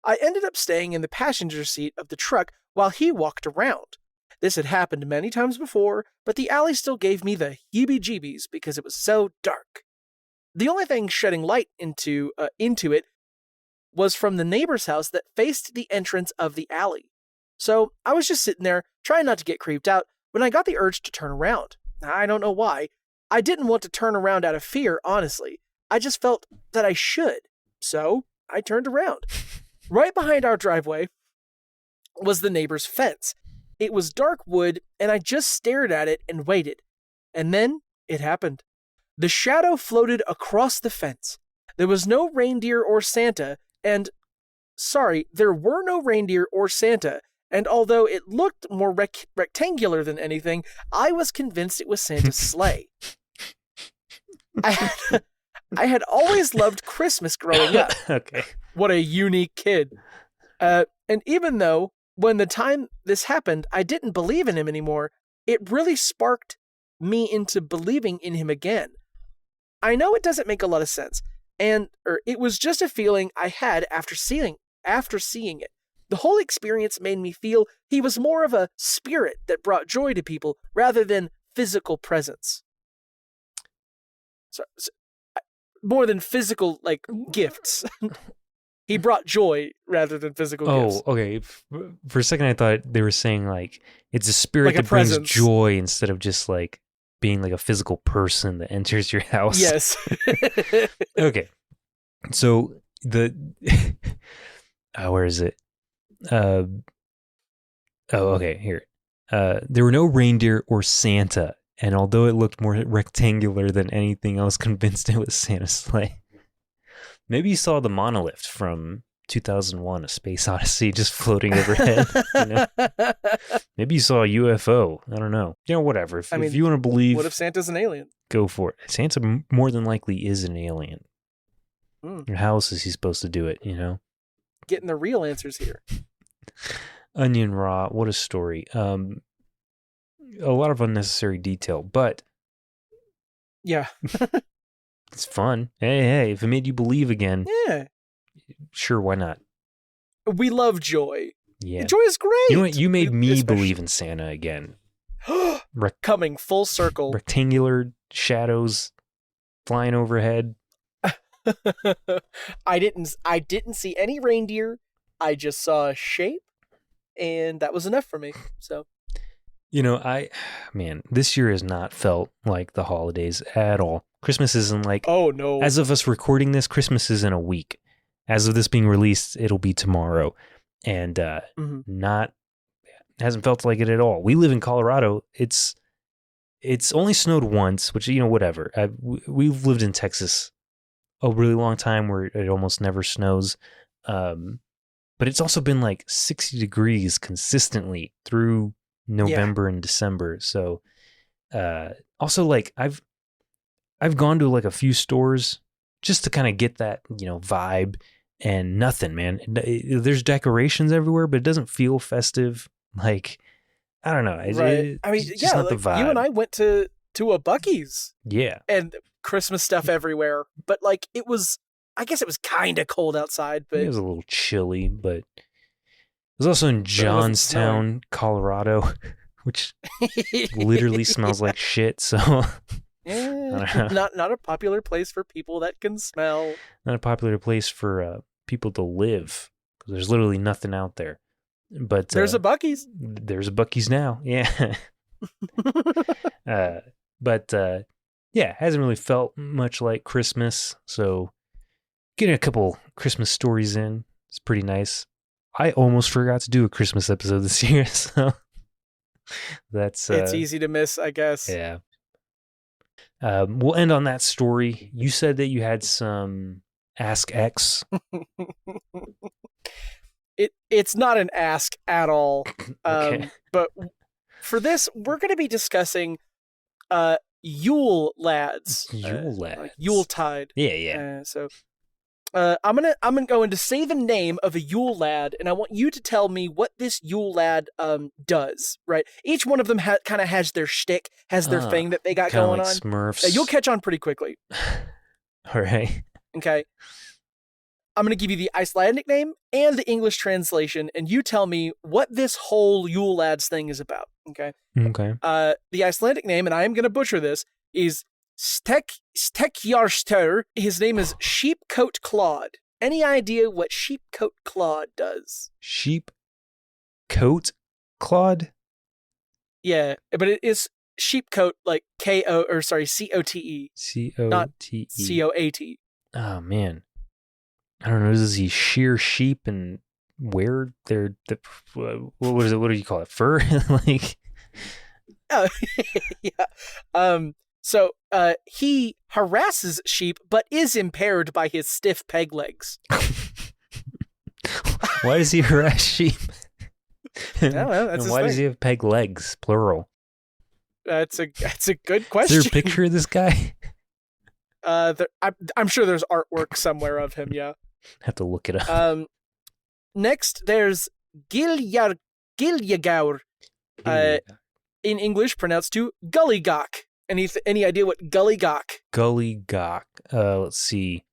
S2: I ended up staying in the passenger seat of the truck while he walked around. This had happened many times before, but the alley still gave me the heebie-jeebies because it was so dark. The only thing shedding light into it was from the neighbor's house that faced the entrance of the alley. So I was just sitting there, trying not to get creeped out, when I got the urge to turn around. I don't know why. I didn't want to turn around out of fear, honestly. I just felt that I should. So I turned around. Right behind our driveway was the neighbor's fence. It was dark wood, and I just stared at it and waited. And then it happened. The shadow floated across the fence. There was no reindeer or Santa, and... Sorry, there were no reindeer or Santa, and although it looked more rectangular than anything, I was convinced it was Santa's sleigh. I had always loved Christmas growing up.
S3: Okay.
S2: What a unique kid. And even though, when the time this happened, I didn't believe in him anymore, it really sparked me into believing in him again. I know it doesn't make a lot of sense, it was just a feeling I had after seeing it. The whole experience made me feel he was more of a spirit that brought joy to people rather than physical presence. So more than physical, like, gifts. He brought joy rather than physical gifts.
S3: Oh, okay. For a second, I thought they were saying, like, it's a spirit
S2: Like a
S3: that brings
S2: presence.
S3: joy instead of just, like, being, like, a physical person that enters your house.
S2: Yes.
S3: Okay. So, where is it? Okay, here. There were no reindeer or Santa, and although it looked more rectangular than anything, I was convinced it was Santa's sleigh. Maybe you saw the monolith from 2001: A Space Odyssey just floating overhead. You know? Maybe you saw a UFO. I don't know. You know, whatever. If you want to believe,
S2: what if Santa's an alien?
S3: Go for it. Santa more than likely is an alien. How else is he supposed to do it? You know,
S2: getting the real answers here.
S3: Onion Raw. What a story. A lot of unnecessary detail, but
S2: yeah,
S3: it's fun. Hey, if it made you believe again,
S2: yeah.
S3: Sure, why not?
S2: We love joy.
S3: Yeah.
S2: Joy is great.
S3: You know what? You made me believe in Santa again.
S2: Coming full circle.
S3: Rectangular shadows flying overhead.
S2: I didn't see any reindeer. I just saw a shape, and that was enough for me. So,
S3: you know, this year has not felt like the holidays at all. Christmas isn't like,
S2: oh no.
S3: As of us recording this, Christmas is in a week. As of this being released, it'll be tomorrow. And hasn't felt like it at all. We live in Colorado. It's only snowed once, which, you know, whatever. We've lived in Texas a really long time where it almost never snows. But it's also been like 60 degrees consistently through November and December. So also, like, I've gone to like a few stores just to kind of get that, you know, vibe. And nothing, man. There's decorations everywhere, but it doesn't feel festive. Like, I don't know.
S2: Right. It's just not the vibe. You and I went to a Buc-ee's.
S3: Yeah.
S2: And Christmas stuff everywhere. But like, I guess it was kind of cold outside, but
S3: it was a little chilly, but it was also in Johnstown, Colorado, which literally smells like shit. So
S2: not a popular place for people that can smell.
S3: Not a popular place for people to live, because there's literally nothing out there. But
S2: there's a Buc-ee's.
S3: There's a Buc-ee's now, yeah. Hasn't really felt much like Christmas. So getting a couple Christmas stories in is pretty nice. I almost forgot to do a Christmas episode this year, so that's
S2: it's easy to miss, I guess.
S3: Yeah. We'll end on that story. You said that you had some Ask X.
S2: It's not an ask at all.
S3: Okay.
S2: But for this, we're going to be discussing Yule lads.
S3: Like
S2: Yuletide.
S3: Yeah.
S2: I'm gonna go in to say the name of a Yule lad, and I want you to tell me what this Yule lad does. Right? Each one of them kind of has their shtick, has their thing that they got going
S3: like
S2: on.
S3: Smurfs.
S2: You'll catch on pretty quickly.
S3: All right.
S2: Okay. I'm gonna give you the Icelandic name and the English translation, and you tell me what this whole Yule lads thing is about. Okay.
S3: Okay.
S2: The Icelandic name, and I am gonna butcher this, is Stekjarstur. His name is Sheepcoat Claude. Any idea what Sheepcoat Claude does?
S3: Sheepcoat Claude?
S2: Yeah, but it is sheepcoat, like C-O-T-E.
S3: C-O-T-E.
S2: Not C-O-A-T.
S3: Oh, man. I don't know. Does he shear sheep and wear what do you call it? Fur? Like.
S2: Oh, yeah. So he harasses sheep, but is impaired by his stiff peg legs.
S3: Why does he harass sheep?
S2: I don't know. That's
S3: and why does he have peg legs, plural?
S2: That's a good question.
S3: Is there a picture of this guy?
S2: I'm sure there's artwork somewhere of him. Yeah,
S3: have to look it up.
S2: Next, there's Giljagaur. In English, pronounced to Gullygok. Any idea what Gullygok?
S3: Gullygok. Let's see.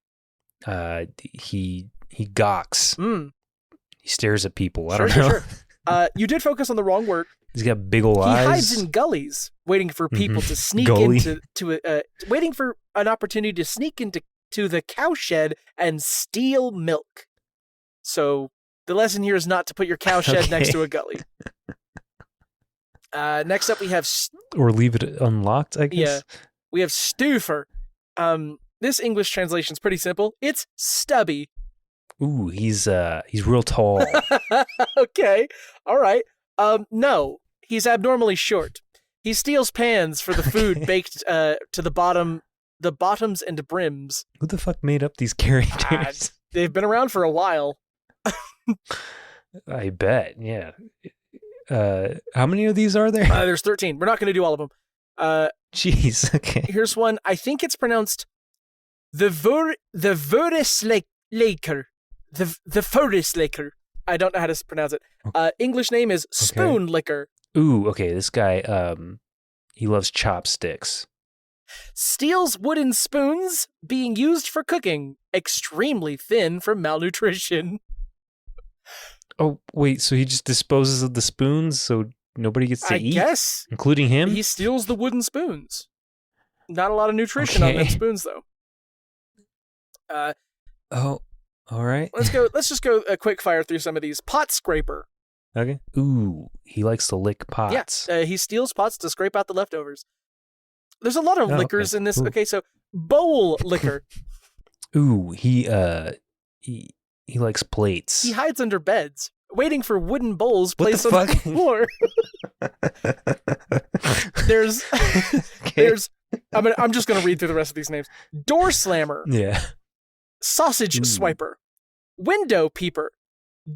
S3: He gawks. He stares at people. I don't know.
S2: Sure. You did focus on the wrong word.
S3: He's got big old eyes.
S2: He hides in gullies, waiting for people to sneak waiting for an opportunity to sneak into the cowshed and steal milk. So the lesson here is not to put your cowshed next to a gully. Next up, we have...
S3: or leave it unlocked, I guess?
S2: Yeah. We have Stuffer. This English translation is pretty simple. It's stubby.
S3: Ooh, he's real tall.
S2: Okay. All right. No. He's abnormally short. He steals pans for the food baked to the bottoms and brims.
S3: Who the fuck made up these characters?
S2: They've been around for a while.
S3: I bet. Yeah. How many of these are there?
S2: There's 13. We're not going to do all of them.
S3: Jeez. Okay.
S2: Here's one. I think it's pronounced the Vurislaker. The Vurislaker. I don't know how to pronounce it. English name is Spoon Licker.
S3: Ooh, okay. This guy, he loves chopsticks.
S2: Steals wooden spoons being used for cooking. Extremely thin from malnutrition.
S3: Oh, wait. So he just disposes of the spoons so nobody gets to eat?
S2: I guess.
S3: Including him?
S2: He steals the wooden spoons. Not a lot of nutrition on them spoons, though.
S3: Oh, all right.
S2: Let's just go a quick fire through some of these. Pot scraper.
S3: Okay. Ooh, he likes to lick pots.
S2: Yeah, he steals pots to scrape out the leftovers. There's a lot of liquors in this.
S3: Ooh.
S2: Okay, so bowl liquor.
S3: Ooh, he likes plates.
S2: He hides under beds, waiting for wooden bowls
S3: What
S2: placed
S3: the
S2: on the
S3: fuck?
S2: floor. There's I'm just gonna read through the rest of these names. Door slammer.
S3: Yeah.
S2: Sausage swiper. Window peeper.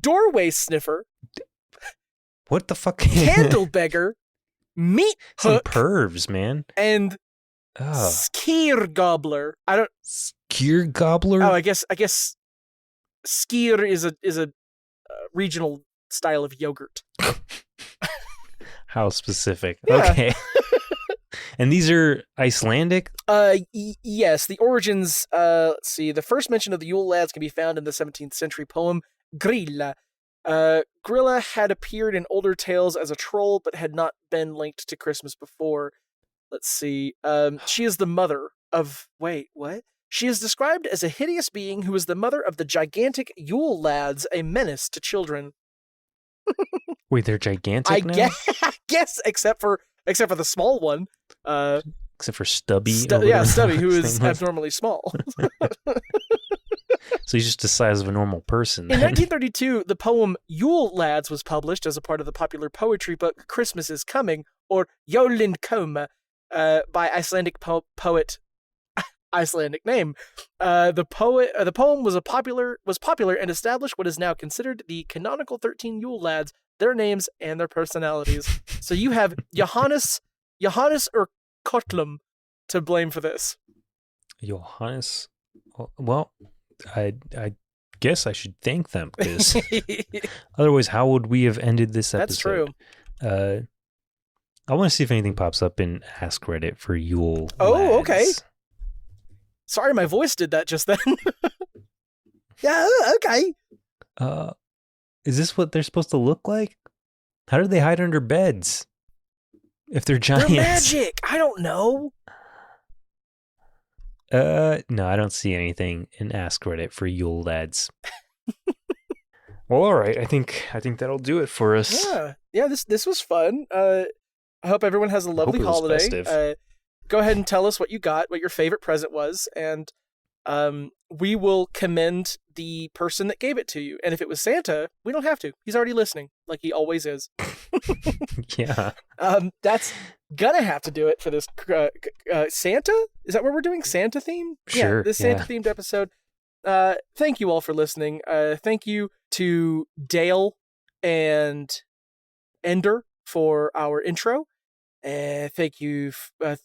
S2: Doorway sniffer.
S3: What the fuck?
S2: Candle beggar. Meat
S3: Some
S2: hook.
S3: pervs, man.
S2: And skier gobbler. I don't.
S3: Skier gobbler?
S2: Oh, I guess skier is a regional style of yogurt.
S3: How specific.
S2: Yeah.
S3: Okay. And these are Icelandic?
S2: Yes. The origins, let's see. The first mention of the Yule lads can be found in the 17th century poem Grilla. Grilla had appeared in older tales as a troll, but had not been linked to Christmas before. Let's see. She is the mother of... Wait, what? She is described as a hideous being who is the mother of the gigantic Yule lads, a menace to children.
S3: Wait, they're gigantic now?
S2: I guess, except for the small one.
S3: Except for Stubby.
S2: Stubby, who is abnormally small.
S3: So he's just the size of a normal person.
S2: In 1932, the poem Yule Lads was published as a part of the popular poetry book Christmas is Coming, or Jólin Koma, by Icelandic poet Icelandic name. The poem was popular and established what is now considered the canonical 13 Yule Lads, their names and their personalities. So you have Johannes or Kotlum to blame for this.
S3: Johannes? Well, I guess I should thank them, because otherwise, how would we have ended this episode?
S2: That's true.
S3: I want to see if anything pops up in Ask Reddit for Yule.
S2: Oh,
S3: lads.
S2: okay. Sorry, my voice did that just then. Yeah, okay.
S3: Is this what they're supposed to look like? How do they hide under beds if they're giants?
S2: They're magic. I don't know.
S3: No, I don't see anything in Ask Reddit for Yule lads. Well, all right. I think that'll do it for us.
S2: Yeah. This was fun. I hope everyone has a lovely holiday. Go ahead and tell us what you got, what your favorite present was, and we will commend the person that gave it to you. And if it was Santa, we don't have to. He's already listening, like he always is.
S3: Yeah.
S2: That's gonna have to do it for this Santa. Is that what we're doing? Santa theme?
S3: Sure.
S2: Yeah, this Santa themed episode. Thank you all for listening. Thank you to Dale and Ender for our intro. Thank you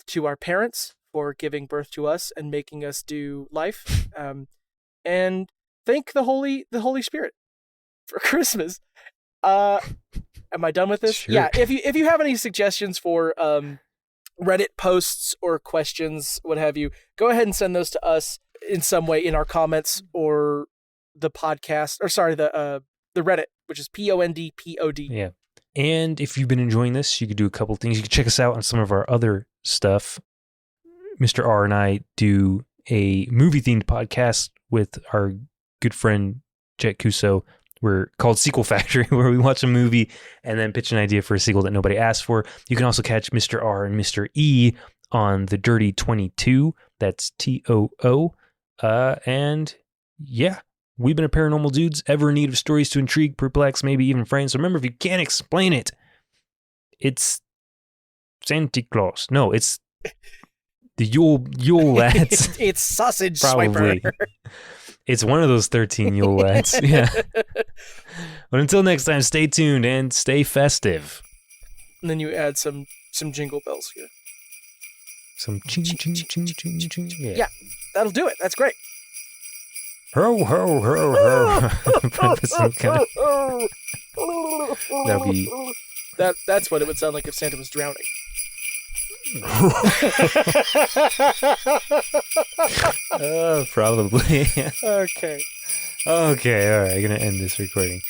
S2: to our parents for giving birth to us and making us do life. And thank the Holy Spirit for Christmas. Am I done with this?
S3: Sure.
S2: Yeah. If you have any suggestions for Reddit posts or questions, what have you, go ahead and send those to us in some way in our comments or the podcast, or sorry, the Reddit, which is PONDPOD.
S3: Yeah. And if you've been enjoying this, you could do a couple things. You can check us out on some of our other stuff. Mr. R and I do a movie-themed podcast with our good friend Jet Kuso. We're called Sequel Factory, where we watch a movie and then pitch an idea for a sequel that nobody asked for. You can also catch Mr. R and Mr. E on The Dirty 22. That's TOO. And yeah, we've been a Paranormal Dudes, ever in need of stories to intrigue, perplex, maybe even frighten. So remember, if you can't explain it, it's Santa Claus. No, it's The Yule lads.
S2: It's sausage
S3: Probably.
S2: swiper.
S3: It's one of those 13 Yule lads. Yeah. But until next time, stay tuned and stay festive.
S2: And then you add some jingle bells here.
S3: Some ching, ching, ching, ching, ching.
S2: Yeah, that'll do it. That's great.
S3: Ho, ho, ho, ho. Krampus and kind That'll be...
S2: That's what it would sound like if Santa was drowning.
S3: Probably.
S2: Okay.
S3: Okay, all right. I'm going to end this recording.